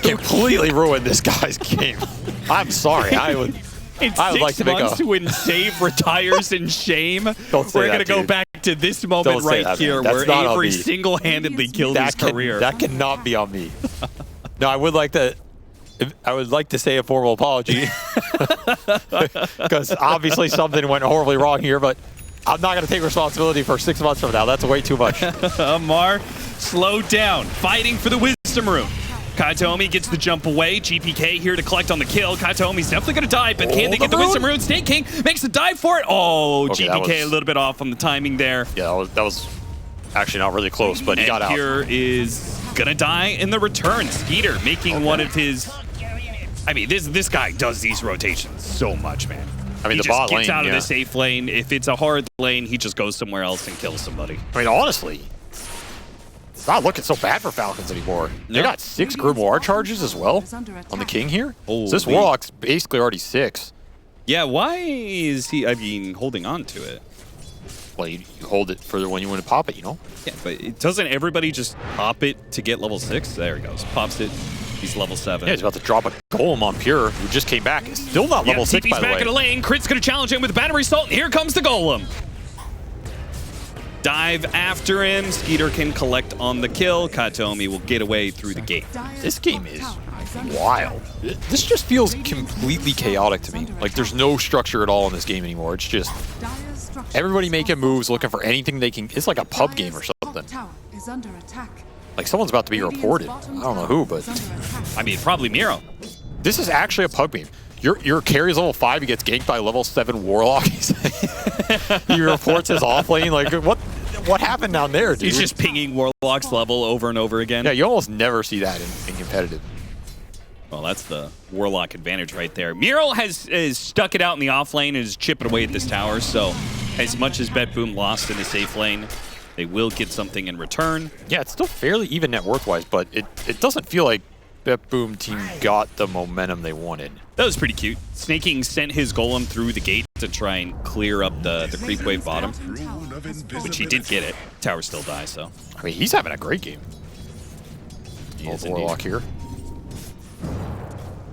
completely ruined this guy's game. I'm sorry. I would like to make a... when Save retires in shame, Don't say we're going to go dude. back to this moment right here where Avery single-handedly killed his career. That cannot be on me. No, I would like to say a formal apology because obviously something went horribly wrong here, but I'm not going to take responsibility for 6 months from now. That's way too much. Amar, slow down. Fighting for the Wizards Mr. Maroon. Katomi gets the jump away. GPK here to collect on the kill. Katomi's definitely going to die, but can they get the Wisdom Rune? Snake King makes a dive for it. Oh, okay, GPK a little bit off on the timing there. Yeah, that was actually not really close, but he got out. Here is going to die in the return. Skeeter making one of his... I mean, this guy does these rotations so much, man. I mean, he the just bot gets lane, out of the safe lane. If it's a hard lane, he just goes somewhere else and kills somebody. I mean, honestly, it's not looking so bad for Falcons anymore. They got 6 Grimoire charges as well on the King here. So this Warlock's basically already 6. Yeah, why is he, I mean, holding on to it? Well, you hold it for when you want to pop it, you know? Yeah, but doesn't everybody just pop it to get level 6? There he goes. Pops it. He's level 7. Yeah, he's about to drop a Golem on Pure, who just came back. He's still not level 6, by the way. He's back in the lane. Crit's going to challenge him with Battery Salt, and here comes the Golem. Dive after him. Skeeter can collect on the kill. Katomi will get away through the gate. This game is wild. This just feels completely chaotic to me. Like, there's no structure at all in this game anymore. It's just everybody making moves, looking for anything they can. It's like a pub game or something. Like, someone's about to be reported. I don't know who, but... I mean, probably Miro. This is actually a pub game. Your carry's level 5, he gets ganked by level 7 Warlock. He reports his off lane. Like, what happened down there, dude? He's just pinging Warlock's level over and over again. Yeah, you almost never see that in competitive. Well, that's the Warlock advantage right there. Miro has stuck it out in the off lane and is chipping away at this tower, so as much as BetBoom lost in the safe lane, they will get something in return. Yeah, it's still fairly even net worth-wise, but it doesn't feel like BetBoom team got the momentum they wanted. That was pretty cute. Snaking sent his Golem through the gate to try and clear up the creep wave bottom, which he did get it. Tower still dies, so. I mean, he's having a great game. Old Warlock here.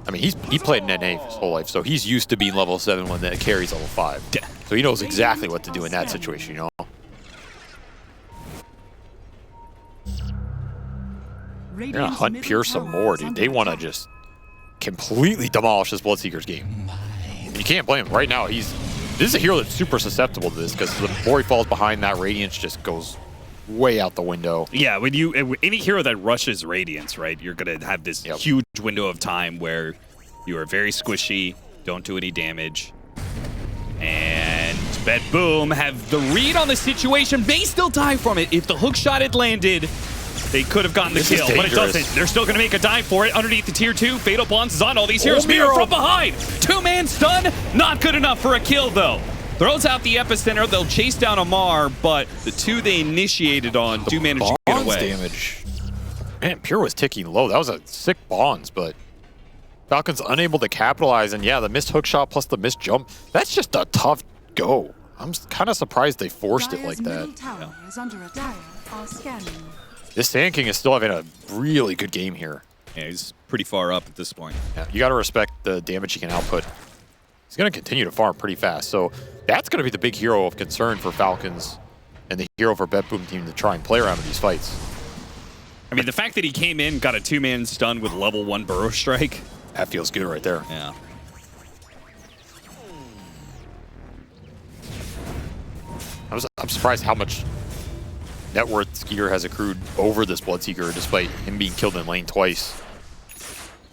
I mean, he played NA his whole life, so he's used to being level 7 when the carry's level 5. Yeah. So he knows exactly what to do in that situation, you know? They're gonna hunt Pure some more, dude. They want to just completely demolish this Bloodseeker's game. And you can't blame him. Right now, this is a hero that's super susceptible to this because the more he falls behind, that Radiance just goes way out the window. Yeah, when any hero that rushes Radiance, right, you're gonna have this huge window of time where you are very squishy, don't do any damage. And BetBoom have the read on the situation, may still die from it. If the hook shot had landed, they could have gotten the kill, but it doesn't. They're still going to make a dive for it. Underneath the tier 2, Fatal Blunts is on all these heroes. Miro from behind. 2-man stun. Not good enough for a kill, though. Throws out the epicenter. They'll chase down Amar, but the 2 they initiated on do manage to get away. Damage. Man, Pure was ticking low. That was a sick bonds, but Falcons unable to capitalize. And yeah, the missed hook shot plus the missed jump. That's just a tough go. I'm kind of surprised they forced it like that. This Sand King is still having a really good game here. Yeah, he's pretty far up at this point. Yeah, you got to respect the damage he can output. He's going to continue to farm pretty fast. So that's going to be the big hero of concern for Falcons and the hero for BetBoom team to try and play around in these fights. I mean, the fact that he came in, got a 2-man stun with level 1 Burrow Strike. That feels good right there. Yeah. I'm surprised how much net worth Skeeter has accrued over this Bloodseeker despite him being killed in lane twice.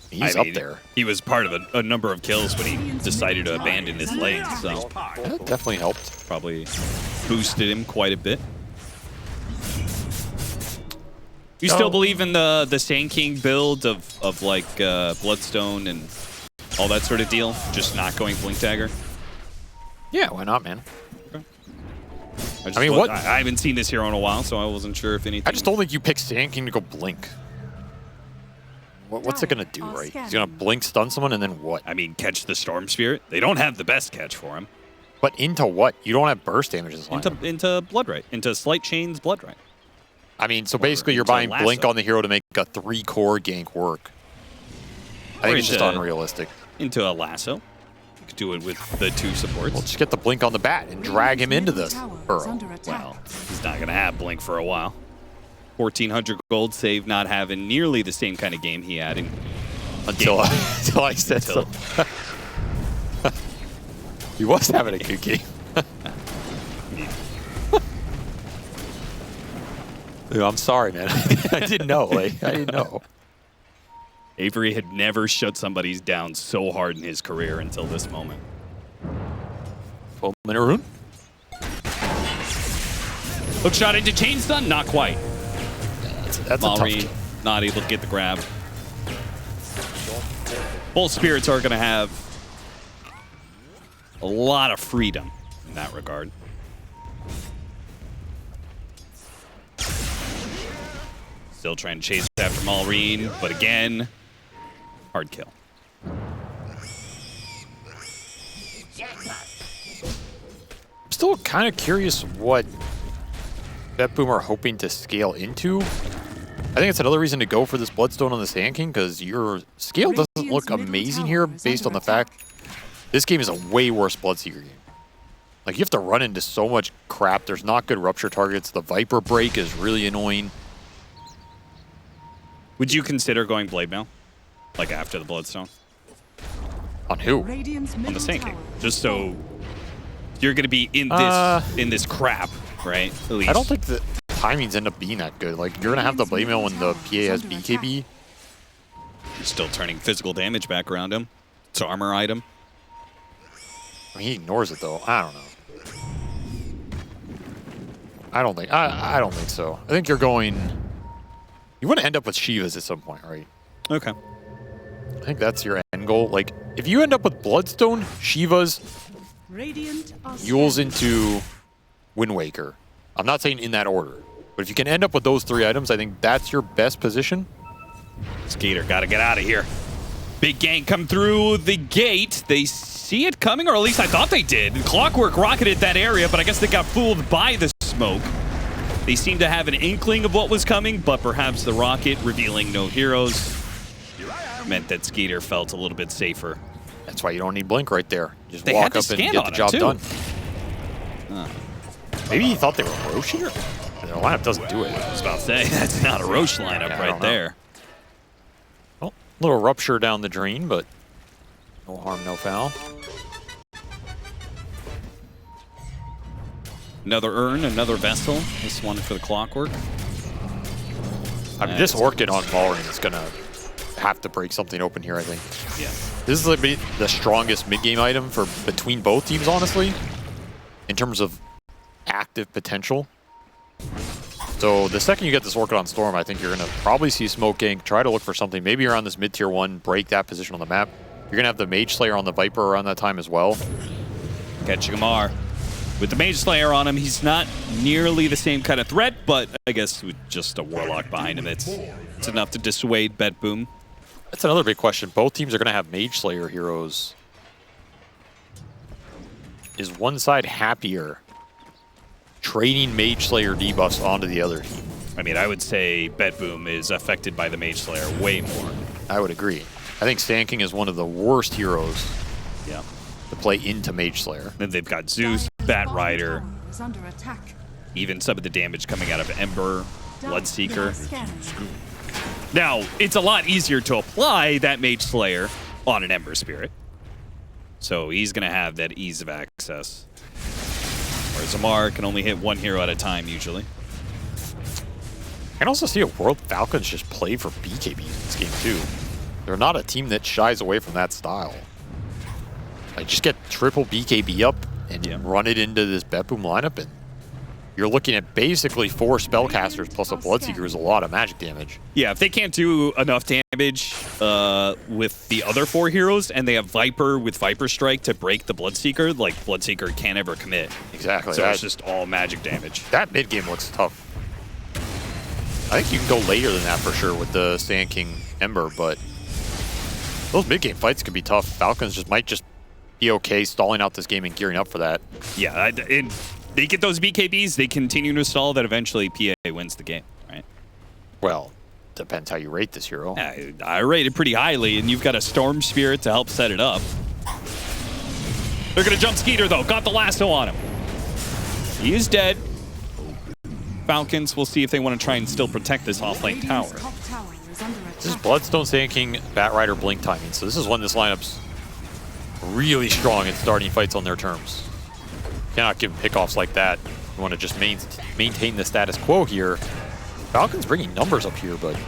He's up there. He was part of a number of kills when he decided to abandon his lane, so that definitely helped. Probably boosted him quite a bit. You still believe in the Sand King build of like Bloodstone and all that sort of deal? Just not going Blink Dagger? Yeah, why not, man? I mean, I haven't seen this hero in a while, so I wasn't sure if anything. I just don't think you pick Sand King to go Blink. What's it gonna do, right? He's gonna Blink stun someone and then what? I mean, catch the Storm Spirit. They don't have the best catch for him. But into what? You don't have burst damage this line. Into Bloodright. Into Slight Chain's Bloodright. I mean, so basically you're buying Blink on the hero to make a 3-core gank work. I think it's just unrealistic. Into a Lasso. You could do it with the 2 supports. Well, just get the Blink on the bat and drag him into this burrow. Well, he's not going to have Blink for a while. 1,400 gold save, not having nearly the same kind of game he had until I said so. He was having a good game. I'm sorry, man. I didn't know. Like, I didn't know. Avery had never shut somebody down so hard in his career until this moment. 12-minute rune. Hook shot into Chain Stun, not quite. That's a tough Malrine kill. not able to get the grab. Both spirits are going to have a lot of freedom in that regard. Still trying to chase after Malrine, but again, hard kill. I'm still kind of curious what BetBoom are hoping to scale into. I think it's another reason to go for this Bloodstone on the Sand King, because your scale doesn't look amazing here based on the fact this game is a way worse Bloodseeker game. Like, you have to run into so much crap. There's not good rupture targets. The Viper break is really annoying. Would you consider going Blade Mail? Like after the Bloodstone? On who? On the Sand King. Just so you're going to be in this crap, right? At least. I don't think the timings end up being that good. Like, you're going to have the Blade Mail when the PA has BKB. You're still turning physical damage back around him. It's an armor item. I mean, he ignores it, though. I don't know. I don't think so. I think you're going... You want to end up with Shivas at some point, right? Okay. I think that's your end goal. Like, if you end up with Bloodstone, Shivas, Yules into Wind Waker. I'm not saying in that order, but if you can end up with those 3 items, I think that's your best position. Skater, gotta get out of here. Big gang come through the gate. They see it coming, or at least I thought they did. Clockwork rocketed that area, but I guess they got fooled by the smoke. They seemed to have an inkling of what was coming, but perhaps the rocket revealing no heroes meant that Skeeter felt a little bit safer. That's why you don't need Blink right there. Just They walk had up to and stand get on the it, job too. done. Maybe he thought they were Roshi? The lineup doesn't do it. I was about to say, that's not a Roche lineup Yeah, I right don't know. there. Well, little rupture down the drain, but no harm, no foul. Another urn, another vessel. This one for the Clockwork. I mean, this Orchid on Malrine is going to have to break something open here, I think. Yeah. This is like the strongest mid-game item for between both teams, honestly, in terms of active potential. So the second you get this Orchid on Storm, I think you're going to probably see Smoke Gang try to look for something. Maybe around this mid-tier 1, break that position on the map. You're going to have the Mage Slayer on the Viper around that time as well. Catching Amar. With the Mage Slayer on him, he's not nearly the same kind of threat, but I guess with just a Warlock behind him, it's enough to dissuade BetBoom. That's another big question. Both teams are going to have Mage Slayer heroes. Is one side happier trading Mage Slayer debuffs onto the other team? I mean, I would say BetBoom is affected by the Mage Slayer way more. I would agree. I think Sand King is one of the worst heroes Yeah. to play into Mage Slayer. Then they've got Zeus, Bat Rider, even some of the damage coming out of Ember, Bloodseeker. Now, it's a lot easier to apply that Mage Slayer on an Ember Spirit. So he's going to have that ease of access. Whereas Amar can only hit one hero at a time, usually. I can also see a world Falcons just play for BKB in this game, too. They're not a team that shies away from that style. Like, just get triple BKB up and run it into this BetBoom lineup, and you're looking at basically 4 spellcasters plus a Bloodseeker is a lot of magic damage. Yeah, if they can't do enough damage with the other 4 heroes, and they have Viper with Viper Strike to break the Bloodseeker, like, Bloodseeker can't ever commit. Exactly. So it's just all magic damage. That mid game looks tough. I think you can go later than that for sure with the Sand King Ember, but those mid game fights can be tough. Falcons might just be okay stalling out this game and gearing up for that. Yeah, they get those BKBs, they continue to stall, that eventually PA wins the game, right? Well, depends how you rate this hero. I rate it pretty highly, and you've got a Storm Spirit to help set it up. They're going to jump Skeeter, though. Got the lasso on him. He is dead. Falcons, we'll see if they want to try and still protect this off-lane tower. This is Bloodstone, Sand King, Bat Rider, Blink timing. So this is when this lineup's really strong at starting fights on their terms. Cannot give them pickoffs like that. You want to just maintain the status quo here. Falcons bringing numbers up here, but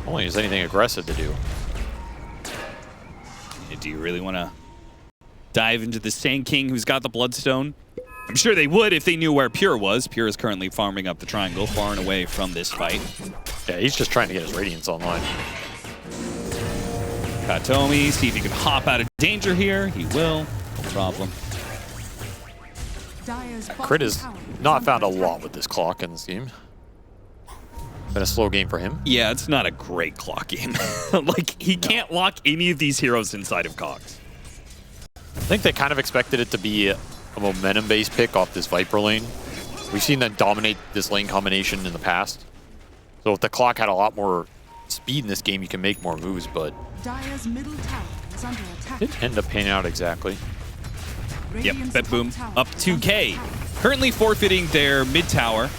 only has anything aggressive to do. Do you really want to dive into the Sand King who's got the Bloodstone? I'm sure they would if they knew where Pure was. Pure is currently farming up the triangle, far and away from this fight. Yeah, he's just trying to get his Radiance online. Katomi, see if he can hop out of danger here. He will. No problem. Crit has not found a lot with this clock in this game. Been a slow game for him. Yeah, it's not a great clock game. Like, he can't lock any of these heroes inside of Cox. I think they kind of expected it to be a momentum-based pick off this Viper lane. We've seen them dominate this lane combination in the past. So if the clock had a lot more speed in this game, you can make more moves, but Dire's middle tower is under attack. didn't end up panning out exactly. Yep, Radiant's BetBoom top tower up is under 2K. attack. Currently forfeiting their mid tower.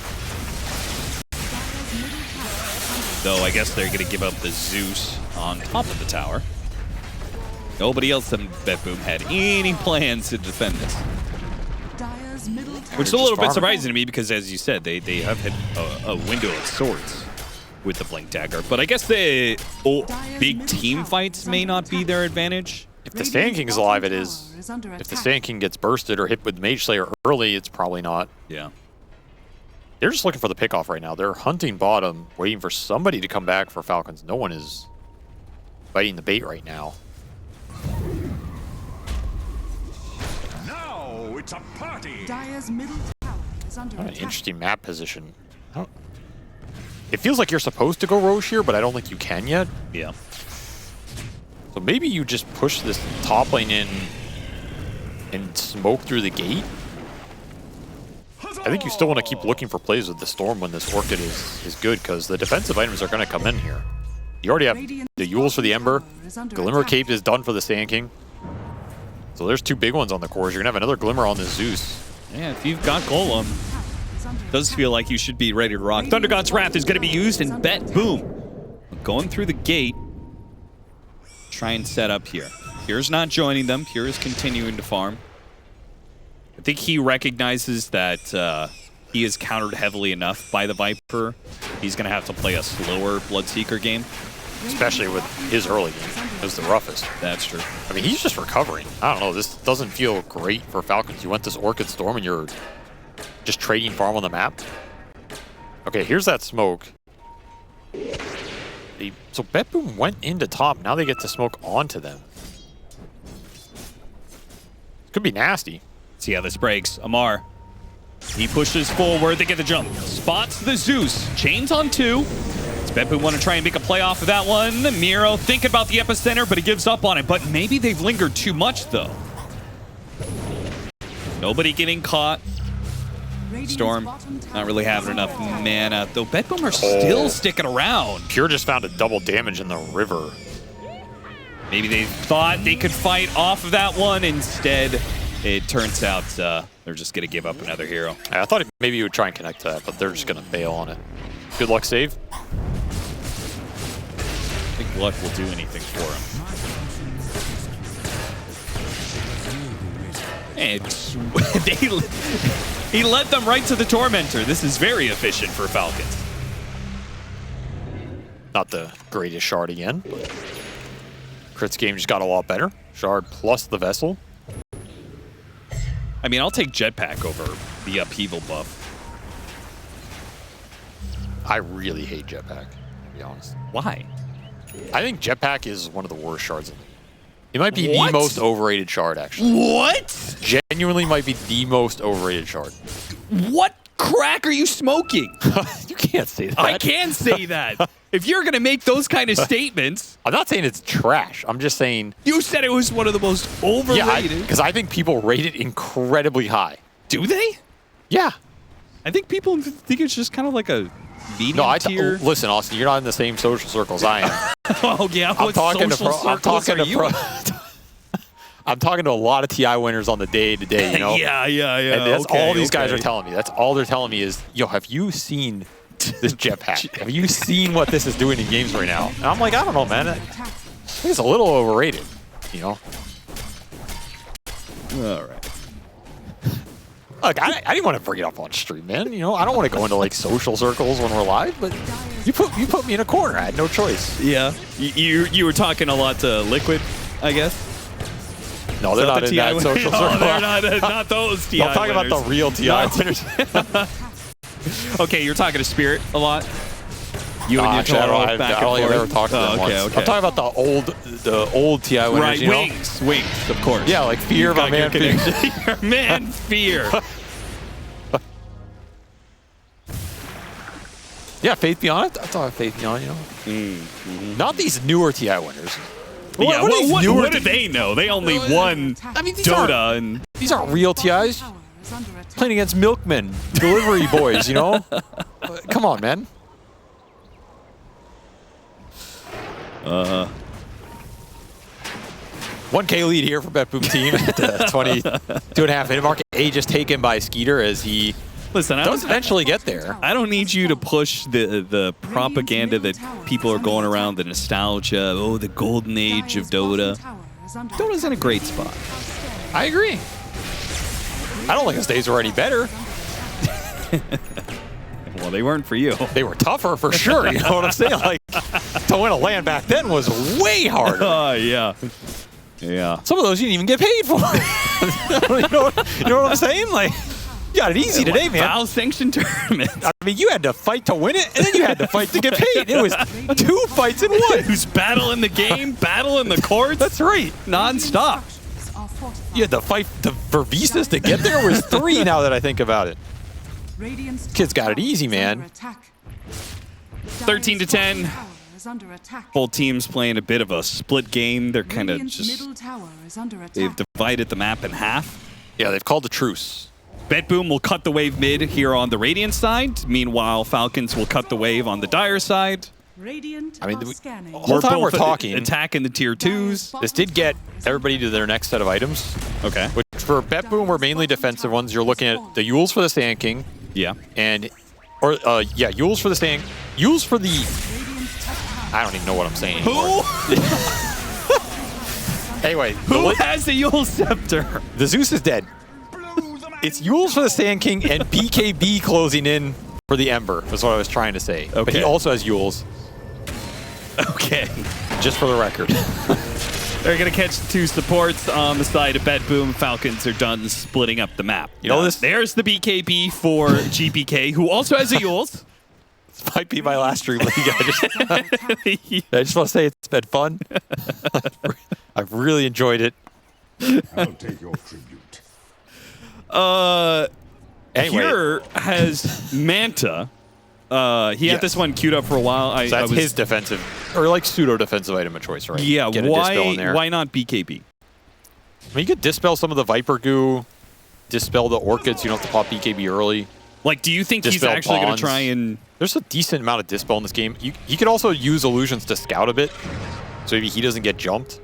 Dire's middle tower is under Though I guess they're going to give up the Zeus on top of the tower. Nobody else in BetBoom had any plans to defend this. Dire's middle tower. Which is a little bit farming. surprising to me because, as you said, they have had a window of sorts with the Blink Dagger. But I guess the big team fights may not be their advantage. If the Sand King's alive, it is. If the Sand King gets bursted or hit with Mage Slayer early, it's probably not. Yeah. They're just looking for the pickoff right now. They're hunting bottom, waiting for somebody to come back for Falcons. No one is biting the bait right now. Now it's a party. Dire's middle tower is under An attack. interesting map position. It feels like you're supposed to go Roche here, but I don't think you can yet. Yeah. So maybe you just push this top lane in and smoke through the gate. I think you still want to keep looking for plays with the Storm when this Orchid is good, because the defensive items are going to come in here. You already have the Yules for the Ember. Glimmer Cape is done for the Sand King. So there's two big ones on the cores. You're going to have another Glimmer on the Zeus. Yeah, if you've got Golem, does feel like you should be ready to rock. Thunder God's Wrath is going to be used, and BetBoom going through the gate. Try and set up here. Pure's not joining them. Pure is continuing to farm. I think he recognizes that he is countered heavily enough by the Viper. He's going to have to play a slower Bloodseeker game. Especially with his early game. It was the roughest. That's true. I mean, he's just recovering. I don't know. This doesn't feel great for Falcons. You went this Orchid Storm and you're just trading farm on the map. Okay, here's that smoke. So BetBoom went into top. Now they get to smoke onto them. Could be nasty. See how this breaks. Amar. He pushes forward. They get the jump. Spots the Zeus. Chains on two. BetBoom want to try and make a play off of that one. Miro thinking about the epicenter, but he gives up on it. But maybe they've lingered too much, though. Nobody getting caught. Storm not really having enough mana, though BetBoom are still sticking around. Pure just found a double damage in the river. Maybe they thought they could fight off of that one. Instead, it turns out they're just going to give up another hero. I thought maybe you would try and connect to that, but they're just going to bail on it. Good luck save. I think luck will do anything for him. And he led them right to the Tormentor. This is very efficient for Falcons. Not the greatest shard again, but Crit's game just got a lot better. Shard plus the Vessel. I mean, I'll take Jetpack over the Upheaval buff. I really hate Jetpack, to be honest. Why? I think Jetpack is one of the worst shards in the game. It might be What? the most overrated shard, actually. What? Genuinely might be the most overrated shard. What crack are you smoking? You can't say that. I can say that. If you're going to make those kind of statements. I'm not saying it's trash. I'm just saying... You said it was one of the most overrated. Yeah, because I think people rate it incredibly high. Do they? Yeah. I think people think it's just kind of like a medium tier. Listen, Austin, you're not in the same social circles I am. Oh, yeah. I'm What talking social circles are you in? I'm talking to a lot of TI winners on the day-to-day, you know? Yeah. And that's all these guys are telling me. That's all they're telling me is, yo, have you seen this Jetpack? Have you seen what this is doing in games right now? And I'm like, I don't know, man. I think it's a little overrated, you know? All right. Look, I didn't want to bring it up on stream, man. You know, I don't want to go into like social circles when we're live, but you put me in a corner. I had no choice. Yeah. You were talking a lot to Liquid, I guess. No, they're not in that social circle. No, they're not those TI I'm talking about the real TI winners. Okay, you're talking to Spirit a lot. You and your Actually, total I back don't and think I've forth. ever talked to them once. Okay. I'm talking about the old TI winners, Right, you know? Wings, of course. Yeah, like Fear, my man, Fear. Your man, Fear. Yeah, Faith Beyond. I thought Faith Beyond, you know? Not these newer TI winners. Yeah, what do they know? They only won I mean, Dota and these aren't real TIs. Playing against milkmen, delivery boys, you know? Come on, man. 1K lead here for BetBoom team at the 22.5 minute mark. A just taken by Skeeter as he does eventually get there. I don't need you to push the propaganda that people are going around, the nostalgia, the golden age of Dota. Dota's in a great spot. I agree. I don't think his days were any better. Well, they weren't for you. They were tougher for sure. You know what I'm saying? Like, to win a LAN back then was way harder. Yeah. Yeah. Some of those you didn't even get paid for. you know what I'm saying? Like, you got it easy today, man. Foul sanctioned tournament. I mean, you had to fight to win it, and then you had to fight to get paid. It was 2 fights in one. Who's battle in the game, battle in the courts. That's right. Non-stop. You had to fight for visas to get there. It was 3 now that I think about it. Kid's got it easy, man. 13-10. Both teams playing a bit of a split game. They're kind of just... They've divided the map in half. Yeah, they've called a truce. BetBoom will cut the wave mid here on the Radiant side. Meanwhile, Falcons will cut the wave on the Dire side. I mean, the whole time we're talking, attacking the tier 2s. This did get everybody to their next set of items. Okay. Which for BetBoom were mainly defensive ones. You're looking at the Yules for the Sand King. Yeah. Yules for the Sand. Yules for the... I don't even know what I'm saying anymore. Who? Anyway. Who has the Yule Scepter? The Zeus is dead. It's Yules for the Sand King and BKB closing in for the Ember, is what I was trying to say. Okay. But he also has Yules. Okay. Just for the record. They're going to catch 2 supports on the side of BetBoom. Falcons are done splitting up the map. You know this? There's the BKB for GPK, who also has a Yules. This might be my last DreamLeague. I just want to say it's been fun. I've really enjoyed it. I'll take your tribute. Anyway. Here has Manta. He had this one queued up for a while. So that's his defensive, or like pseudo-defensive item of choice, right? Yeah, Get a dispel in there. Why not BKB? I mean, you could dispel some of the Viper goo, dispel the Orchids, you don't have to pop BKB early. Like, do you think he's Dispel actually going pawns. to try and... There's a decent amount of dispel in this game. He could also use illusions to scout a bit, so maybe he doesn't get jumped.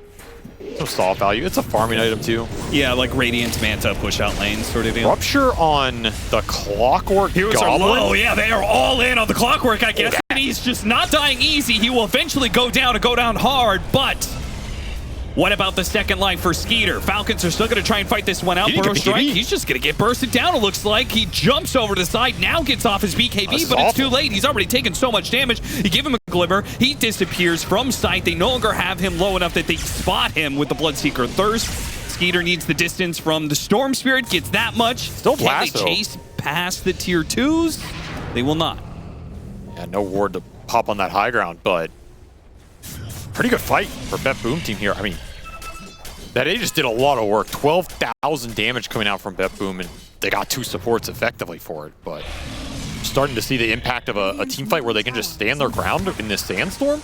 Some soft value. It's a farming item too. Yeah, like Radiant, Manta, push out lanes sort of deal. Rupture on the Clockwork Here's Goblin. our low. Yeah, they are all in on the Clockwork, I guess. And he's just not dying easy. He will eventually go down and go down hard, but... What about the second life for Skeeter? Falcons are still going to try and fight this one out. Burrow strike. He's just going to get bursted down, it looks like. He jumps over to the side, now gets off his BKB, but it's too late. He's already taken so much damage. You give him a glimmer. He disappears from sight. They no longer have him low enough that they spot him with the Bloodseeker Thirst. Skeeter needs the distance from the Storm Spirit, gets that much. Still blast, Can they chase past the tier 2s? They will not. Yeah, no ward to pop on that high ground, but pretty good fight for BetBoom team here. I mean, that A just did a lot of work. 12,000 damage coming out from BetBoom, and they got 2 supports effectively for it. But starting to see the impact of a team fight where they can just stand their ground in this sandstorm.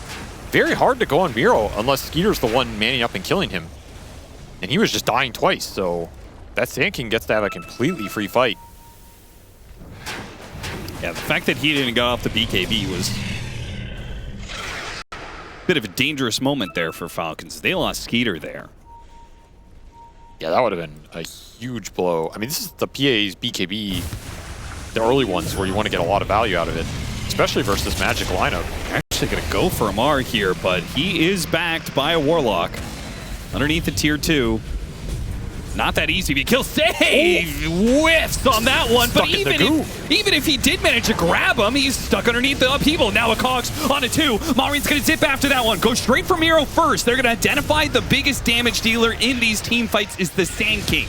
Very hard to go on Miro unless Skeeter's the one manning up and killing him. And he was just dying twice, so that Sand King gets to have a completely free fight. Yeah, the fact that he didn't go off the BKB was a bit of a dangerous moment there for Falcons. They lost Skeeter there. Yeah, that would have been a huge blow. I mean, this is the PA's BKB, the early ones where you want to get a lot of value out of it, especially versus this Magic lineup. Actually going to go for Amar here, but he is backed by a Warlock underneath the tier 2. Not that easy to kill. Save! Whiffs on that one. Stuck But in the even if he did manage to grab him, he's stuck underneath the upheaval. Now a Cogs on a 2. Maureen's going to zip after that one. Go straight for Miro first. They're going to identify the biggest damage dealer in these team fights is the Sand King.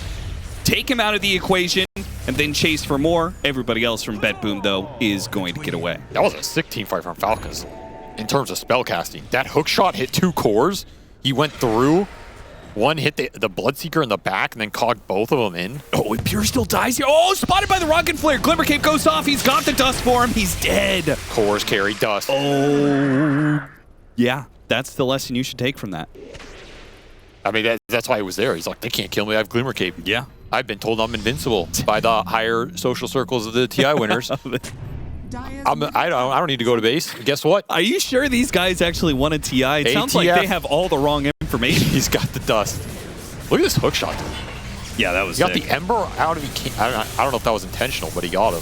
Take him out of the equation and then chase for more. Everybody else from BetBoom, though, is going to get away. That was a sick team fight from Falcons in terms of spell casting. That hook shot hit 2 cores. He went through. One hit the Bloodseeker in the back and then cogged both of them in. Oh, and Pure still dies here. Oh, spotted by the Rocket Flare. Glimmer Cape goes off. He's got the dust for him. He's dead. Cores carry dust. Oh, yeah. That's the lesson you should take from that. I mean, that's why he was there. He's like, they can't kill me. I have Glimmer Cape. Yeah. I've been told I'm invincible by the higher social circles of the TI winners. I don't need to go to base. Guess what? Are you sure these guys actually won a TI? It sounds like they have all the wrong information. He's got the dust. Look at this hook shot. Yeah, that was He got the Ember out of I don't know if that was intentional, but he got him.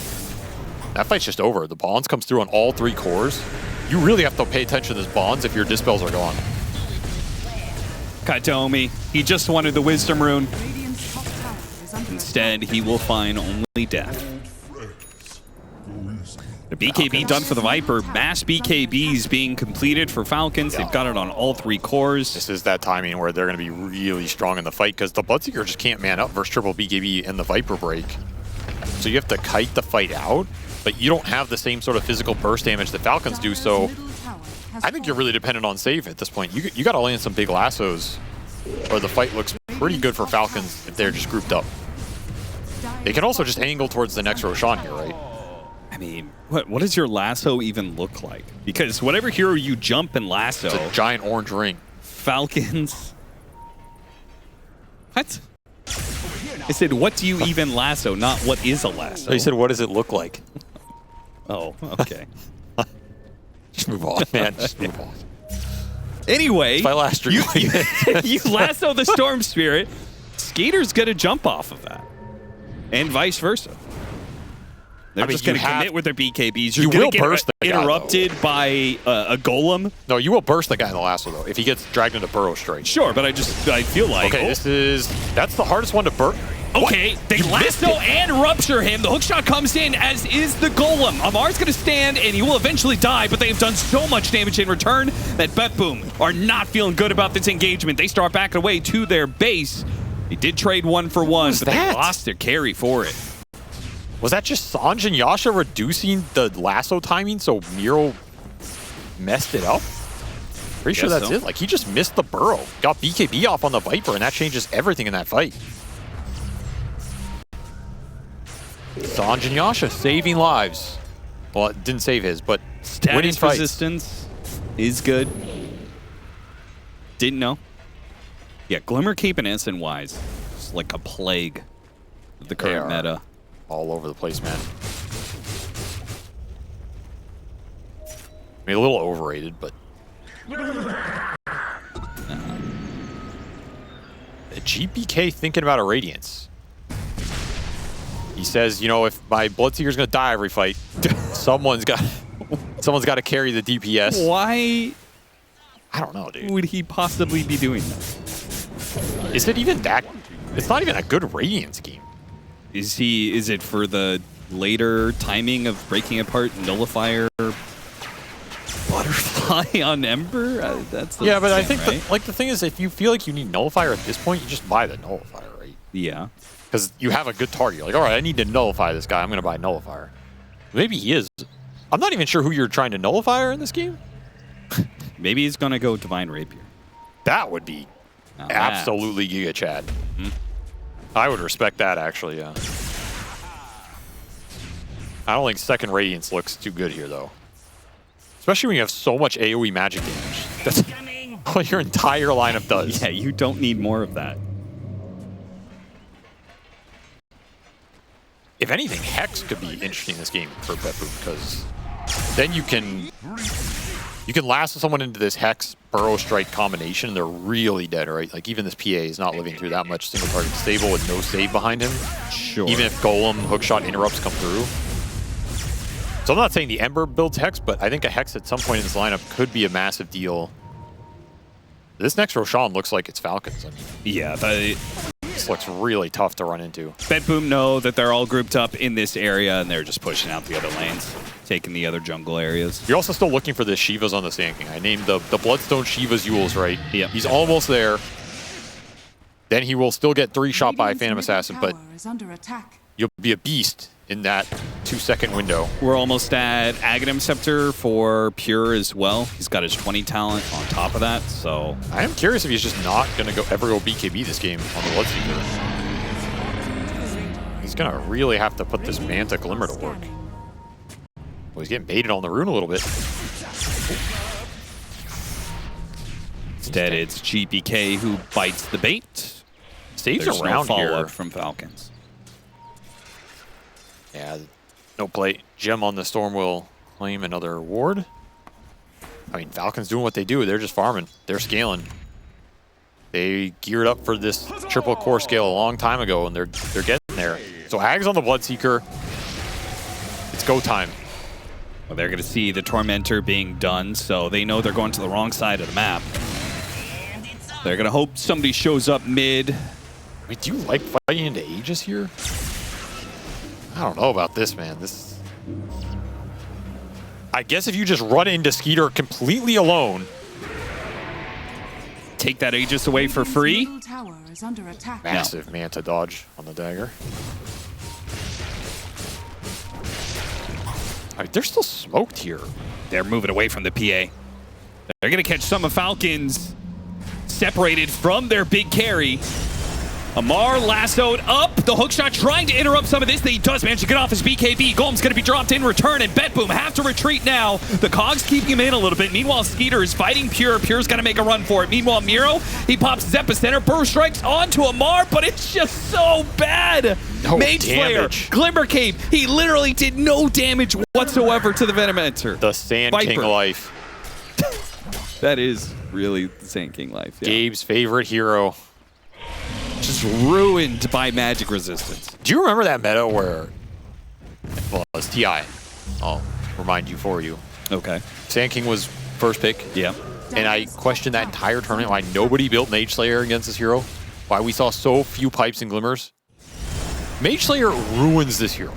That fight's just over. The Bonds comes through on all 3 cores. You really have to pay attention to this Bonds if your Dispels are gone. Katomi, he just wanted the Wisdom Rune. Instead, he will find only death. The BKB done for the Viper. Mass BKBs being completed for Falcons. They've got it on all 3 cores. This is that timing where they're going to be really strong in the fight because the Bloodseeker just can't man up versus triple BKB and the Viper break. So you have to kite the fight out, but you don't have the same sort of physical burst damage that Falcons do. So I think you're really dependent on save at this point. You got to land some big lassos or the fight looks pretty good for Falcons if they're just grouped up. They can also just angle towards the next Roshan here, right? I mean, what does your lasso even look like? Because whatever hero you jump and lasso... It's a giant orange ring. Falcons... What? I said, what do you even lasso, not what is a lasso? You said, what does it look like? Oh, okay. Just move on, man. Just move on. Anyway, it's my last dream. You lasso the Storm Spirit. Skater's going to jump off of that. And vice versa. They're just going to commit with their BKBs. You're going to get interrupted by a golem. No, you will burst the guy in the lasso, though, if he gets dragged into Burrow straight. Sure, but I feel like... Okay, that's the hardest one to burst. Okay, they lasso and rupture him. The hookshot comes in, as is the golem. Amar's going to stand, and he will eventually die, but they've done so much damage in return that BetBoom are not feeling good about this engagement. They start backing away to their base. They did trade 1 for 1, but they lost their carry for it. Was that just Sanj and Yasha reducing the lasso timing so Miro messed it up? Pretty sure that's it. Like, he just missed the burrow. Got BKB off on the Viper, and that changes everything in that fight. Sanj and Yasha saving lives. Well, it didn't save his, but winning Status resistance is good. Didn't know. Yeah, Glimmer Cape and Ensign-wise, it's like a plague of the current meta. All over the place, man. I mean, a little overrated, but... GPK thinking about a Radiance. He says, you know, if my Bloodseeker's going to die every fight, someone's got to carry the DPS. Why? I don't know, dude. Would he possibly be doing that? Is it even that? It's not even a good Radiance game. Is it for the later timing of breaking apart Nullifier Butterfly on Ember? That's the but I think right? the thing is, if you feel like you need Nullifier at this point, you just buy the Nullifier, right? Yeah. Because you have a good target. You're like, all right, I need to nullify this guy. I'm going to buy Nullifier. Maybe he is. I'm not even sure who you're trying to Nullifier in this game. Maybe he's going to go Divine Rapier. That would be absolutely Giga Chad. Mm-hmm. I would respect that, actually, yeah. I don't think second Radiance looks too good here, though. Especially when you have so much AoE magic damage. That's all your entire lineup does. Yeah, you don't need more of that. If anything, Hex could be interesting in this game for BetBoom, because then you can lasso someone into this Hex Burrow Strike combination, and they're really dead, right? Like, even this PA is not living through that much single target stable with no save behind him. Sure. Even if Golem hookshot interrupts come through. So I'm not saying the Ember builds Hex, but I think a Hex at some point in this lineup could be a massive deal. This next Roshan looks like it's Falcons. I mean, yeah, This looks really tough to run into. BetBoom know that they're all grouped up in this area, and they're just pushing out the other lanes, taking the other jungle areas. You're also still looking for the Shivas on the Sand King. I named the Bloodstone Shivas Yules, right? Yep. He's almost there. Then he will still get 3-shot by Radiant's Phantom middle Assassin, but tower is under attack. you'll be a beast in that 2-second window. We're almost at Aghanim Scepter for Pure as well. He's got his 20 talent on top of that, so... I am curious if he's just not going to ever go BKB this game on the Bloodseeker. He's going to really have to put this Manta Glimmer to work. Well, he's getting baited on the rune a little bit. Instead, it's GPK who bites the bait. Saves There's around no here. follow-up from Falcons. Yeah, no play. Gem on the Storm will claim another ward. I mean, Falcons doing what they do. They're just farming. They're scaling. They geared up for this triple core scale a long time ago, and they're getting there. So Ag's on the Bloodseeker. It's go time. Well, they're going to see the Tormentor being done, so they know they're going to the wrong side of the map. They're going to hope somebody shows up mid. I mean, do you like fighting into Aegis here? I don't know about this, man. I guess if you just run into Skeeter completely alone, Take that Aegis away for free. Middle tower is under attack. massive Manta dodge on the dagger. All right, they're still smoked here. They're moving away from the PA. They're going to catch some of Falcons separated from their big carry. Amar lassoed up. The hookshot trying to interrupt some of this. He does manage to get off his BKB. Golem's going to be dropped in return, and BetBoom have to retreat now. The Cogs keeping him in a little bit. Meanwhile, Skeeter is fighting Pure. Pure's going to make a run for it. Meanwhile, Miro, he pops his epicenter. Burst strikes onto Amar, but it's just so bad. No Mage Slayer, damage. Glimmer Cape. He literally did no damage whatsoever to the Venomancer. The Sand King Viper. life. That is really the Sand King life. Yeah. Gabe's favorite hero. Just ruined by magic resistance. Do you remember that meta where, well, it's TI. I'll remind you for you. Okay. Sand King was first pick. Yeah. And I questioned that entire tournament why nobody built Mage Slayer against this hero. Why we saw so few pipes and glimmers. Mage Slayer ruins this hero.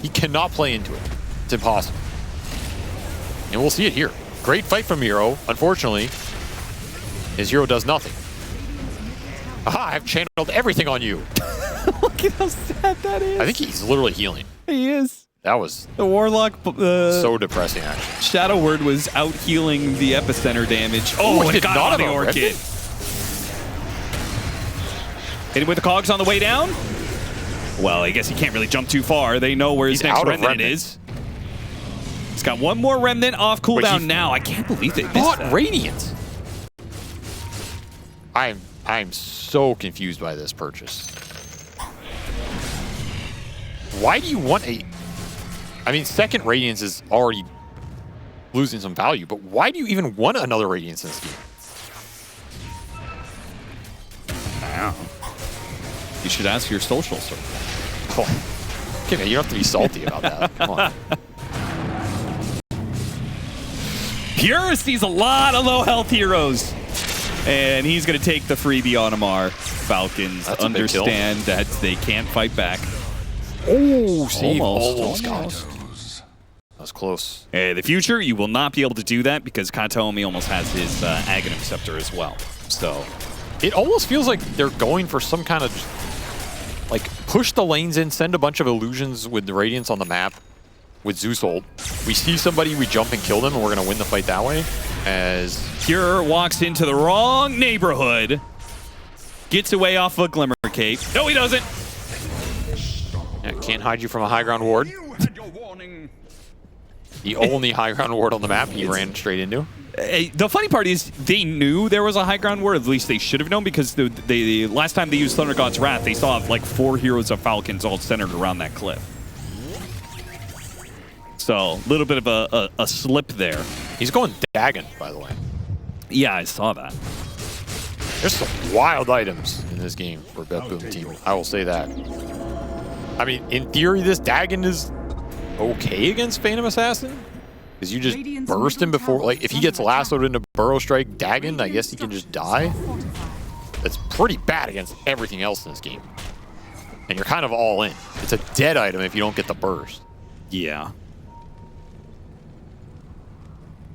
He cannot play into it. It's impossible. And we'll see it here. Great fight from Miro. Unfortunately, his hero does nothing. Aha, I've channeled everything on you. Look at how sad that is. I think he's literally healing. He is. That was The Warlock, so depressing, actually. Shadow Word was out healing the epicenter damage. Oh, He it did got not on the have a Orchid. Remnant? Hit him with the Cogs on the way down. Well, I guess he can't really jump too far. They know where his He's next out of remnant Remnant. is. He's got one more remnant off cooldown he now. I can't believe they missed Bought that. Radiant. I'm so confused by this purchase. Why do you want a... I mean, second Radiance is already losing some value, but why do you even want another Radiance in this game? Wow. You should ask your social circle. Oh, okay, man, you don't have to be salty about that. Come on. Pure sees a lot of low health heroes. And he's going to take the freebie on Amar. Falcons That's a big kill. understand that they can't fight back. Oh, save. Almost. got it. That was close. In the future, you will not be able to do that because Kataomi almost has his Aghanim Scepter as well. So It almost feels like they're going for some kind of, like, push the lanes in, send a bunch of illusions with the Radiance on the map with Zeus ult. We see somebody, we jump and kill them, and we're going to win the fight that way. As Pure walks into the wrong neighborhood. Gets away off a Glimmer Cape. No, he doesn't. yeah, can't hide you from a high ground ward. You had your warning. The only high ground ward on the map he ran straight into. The funny part is they knew there was a high ground ward. At least they should have known because the last time they used Thunder God's Wrath, they saw like 4 heroes of Falcons all centered around that cliff. So a little bit of a slip there. He's going Dagon, by the way. Yeah, I saw that. There's some wild items in this game for BetBoom team. I will say that. I mean, in theory, this Dagon is okay against Phantom Assassin. Because you just Radiant's burst him middle before, tower like, if he is gets under lassoed into Burrow Strike Dagon, I guess he can just die. that's pretty bad against everything else in this game. And you're kind of all in. It's a dead item if you don't get the burst. Yeah.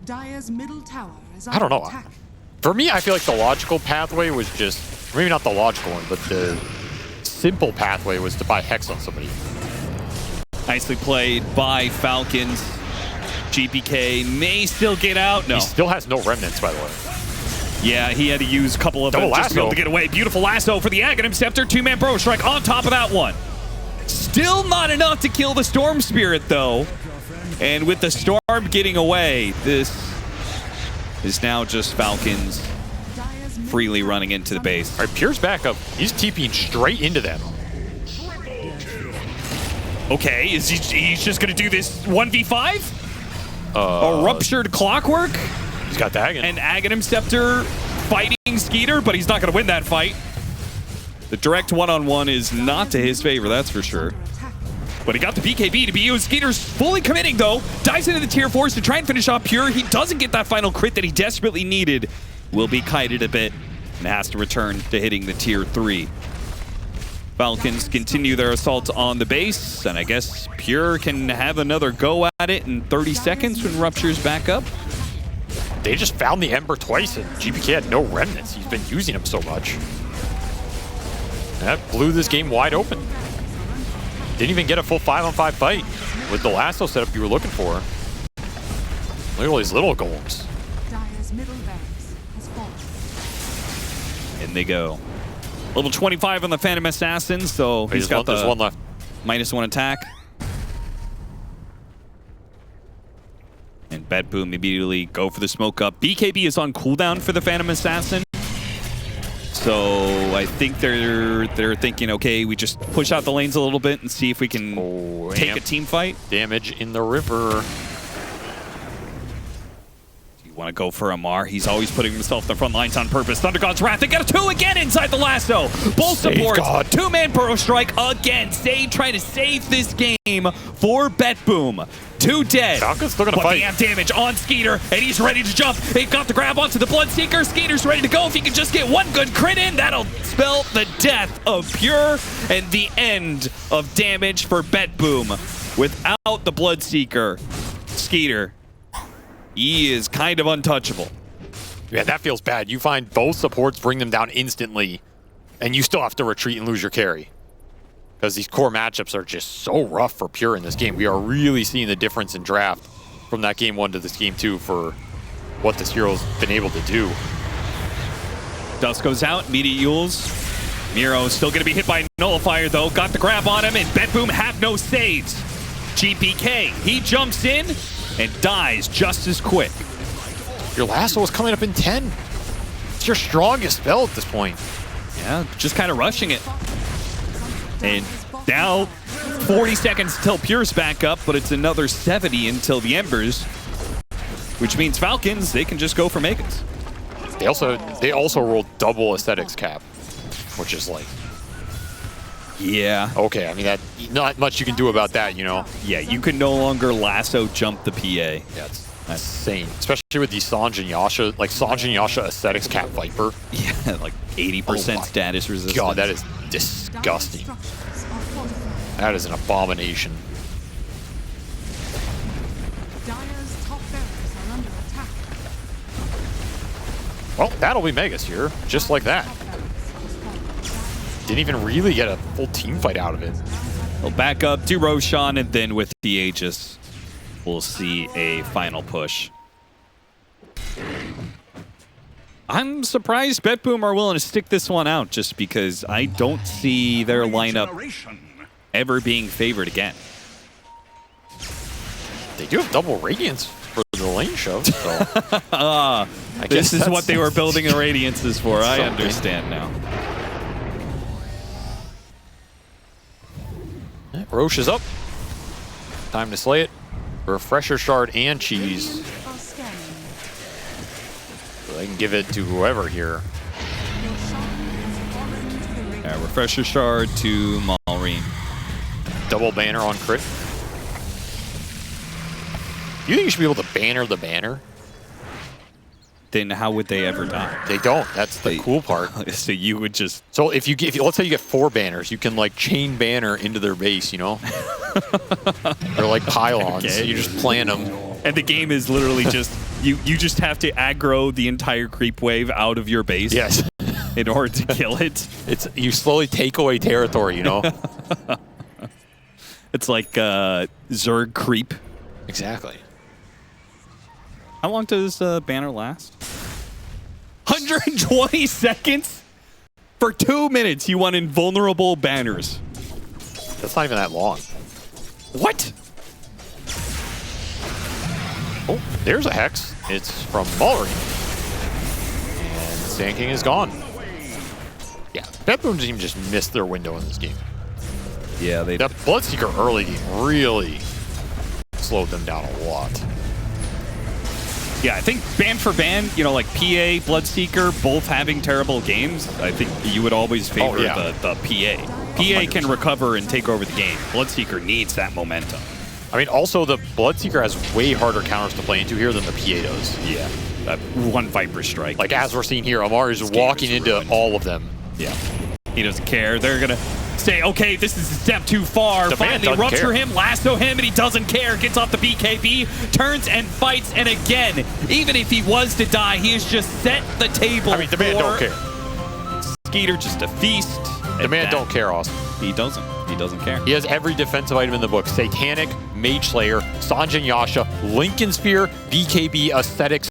Dire's middle tower is I under don't know. attack. For me, I feel like the logical pathway was just, maybe not the logical one, but the simple pathway was to buy Hex on somebody. Nicely played by Falcons. GPK may still get out. No. He still has no remnants, by the way. Yeah, he had to use a couple of them just to be able to get away. Beautiful lasso for the Aghanim Scepter. Two-man Burrow Strike on top of that one. Still not enough to kill the Storm Spirit, though. And with the Storm getting away, this is now just Falcons freely running into the base. All right, Pure's back up. He's TPing straight into them. Okay, is he's just going to do this 1v5? A Ruptured Clockwork? He's got the Aghanim. And Aghanim Scepter fighting Skeeter, but he's not going to win that fight. The direct one-on-one is not to his favor, that's for sure. But he got the BKB to be used. Skeeter's fully committing, though. Dives into the tier 4s to try and finish off Pure. He doesn't get that final crit that he desperately needed. Will be kited a bit and has to return to hitting the tier 3. Falcons continue their assault on the base, and I guess Pure can have another go at it in 30 seconds when Rupture's back up. They just found the Ember twice, and GPK had no remnants. He's been using them so much. That blew this game wide open. Didn't even get a full 5-on-5 fight with the lasso setup you were looking for. Look at all these little golems. Dire's middle barracks has fallen. In they go. Level 25 on the Phantom Assassin, so he's got there's one left. -1 attack. And BetBoom immediately go for the smoke up. BKB is on cooldown for the Phantom Assassin. So I think they're thinking, okay, we just push out the lanes a little bit and see if we can take a team fight. Damage in the river. You want to go for Amar. He's always putting himself in the front lines on purpose. Thunder God's Wrath. They got a 2 again inside the lasso. Both supports. Two-man Burrow Strike again. Save trying to save this game for BetBoom. 2 dead. Falcon's still gonna fight. They have damage on Skeeter, and he's ready to jump. They've got the grab onto the Bloodseeker. Skeeter's ready to go. If he can just get one good crit in, that'll spell the death of Pure and the end of damage for BetBoom. Without the Bloodseeker, Skeeter, he is kind of untouchable. Yeah, that feels bad. You find both supports bring them down instantly, and you still have to retreat and lose your carry. Because these core matchups are just so rough for Pure in this game. We are really seeing the difference in draft from that game 1 to this game 2 for what this hero's been able to do. Dust goes out, immediate Yules. Miro still going to be hit by Nullifier, though. Got the grab on him, and BetBoom have no saves. GPK, he jumps in and dies just as quick. Your lasso is coming up in 10. It's your strongest spell at this point. Yeah, just kind of rushing it. And now 40 seconds until Pure's back up, but it's another 70 until the Embers, which means Falcons, they can just go for Megas. They also rolled double aesthetics cap, which is like, yeah. Okay, I mean, that not much you can do about that, you know? Yeah, you can no longer lasso jump the PA. Yeah, it's insane. Especially with the Sanj and Yasha, like Sanj and Yasha aesthetics cap Viper. Yeah, like 80% status resistance. God, that is disgusting. That is an abomination. Dire's top barracks are under attack. Well, that'll be Megas here, just like that. Didn't even really get a full team fight out of it. We'll back up to Roshan, and then with the Aegis, we'll see a final push. I'm surprised BetBoom are willing to stick this one out, just because I don't see their lineup ever being favored again. They do have double Radiance for the lane shove, so... This is what they were building the Radiances for. I understand now. Roche is up. Time to slay it. Refresher Shard and Cheese. So they can give it to whoever here. Refresher Shard to Maureen. Double banner on crit. You think you should be able to banner the banner? then how would they ever die? They don't. That's the cool part. So you would just... So if you let's say you get 4 banners, you can like chain banner into their base, you know? They're like pylons. Okay. You just plant them. And the game is literally just... you just have to aggro the entire creep wave out of your base. Yes. In order to kill it. It's you slowly take away territory, you know? It's like Zerg creep. Exactly. How long does banner last? 120 seconds? For 2 minutes, you want invulnerable banners. That's not even that long. What? Oh, there's a Hex. It's from Mullery. And Sand King is gone. Yeah, BetBoom team just missed their window in this game. Yeah, they... That Bloodseeker early game really slowed them down a lot. Yeah, I think ban for ban, you know, like PA, Bloodseeker, both having terrible games, I think you would always favor the PA. PA can recover and take over the game. Bloodseeker needs that momentum. I mean, also the Bloodseeker has way harder counters to play into here than the PA does. Yeah, that one Viper Strike. Like as we're seeing here, Amar is walking into all of them. Yeah, he doesn't care. They're going to say, okay, this is a step too far. Finally rupture him, lasso him, and he doesn't care. Gets off the BKB, turns and fights, and again, even if he was to die, he has just set the table. I mean, the man don't care. Skeeter just a feast. The man don't care, Austin. He doesn't. He doesn't care. He has every defensive item in the book. Satanic, Mage Slayer, Sanjin Yasha, Lincoln Spear, BKB, Aesthetics,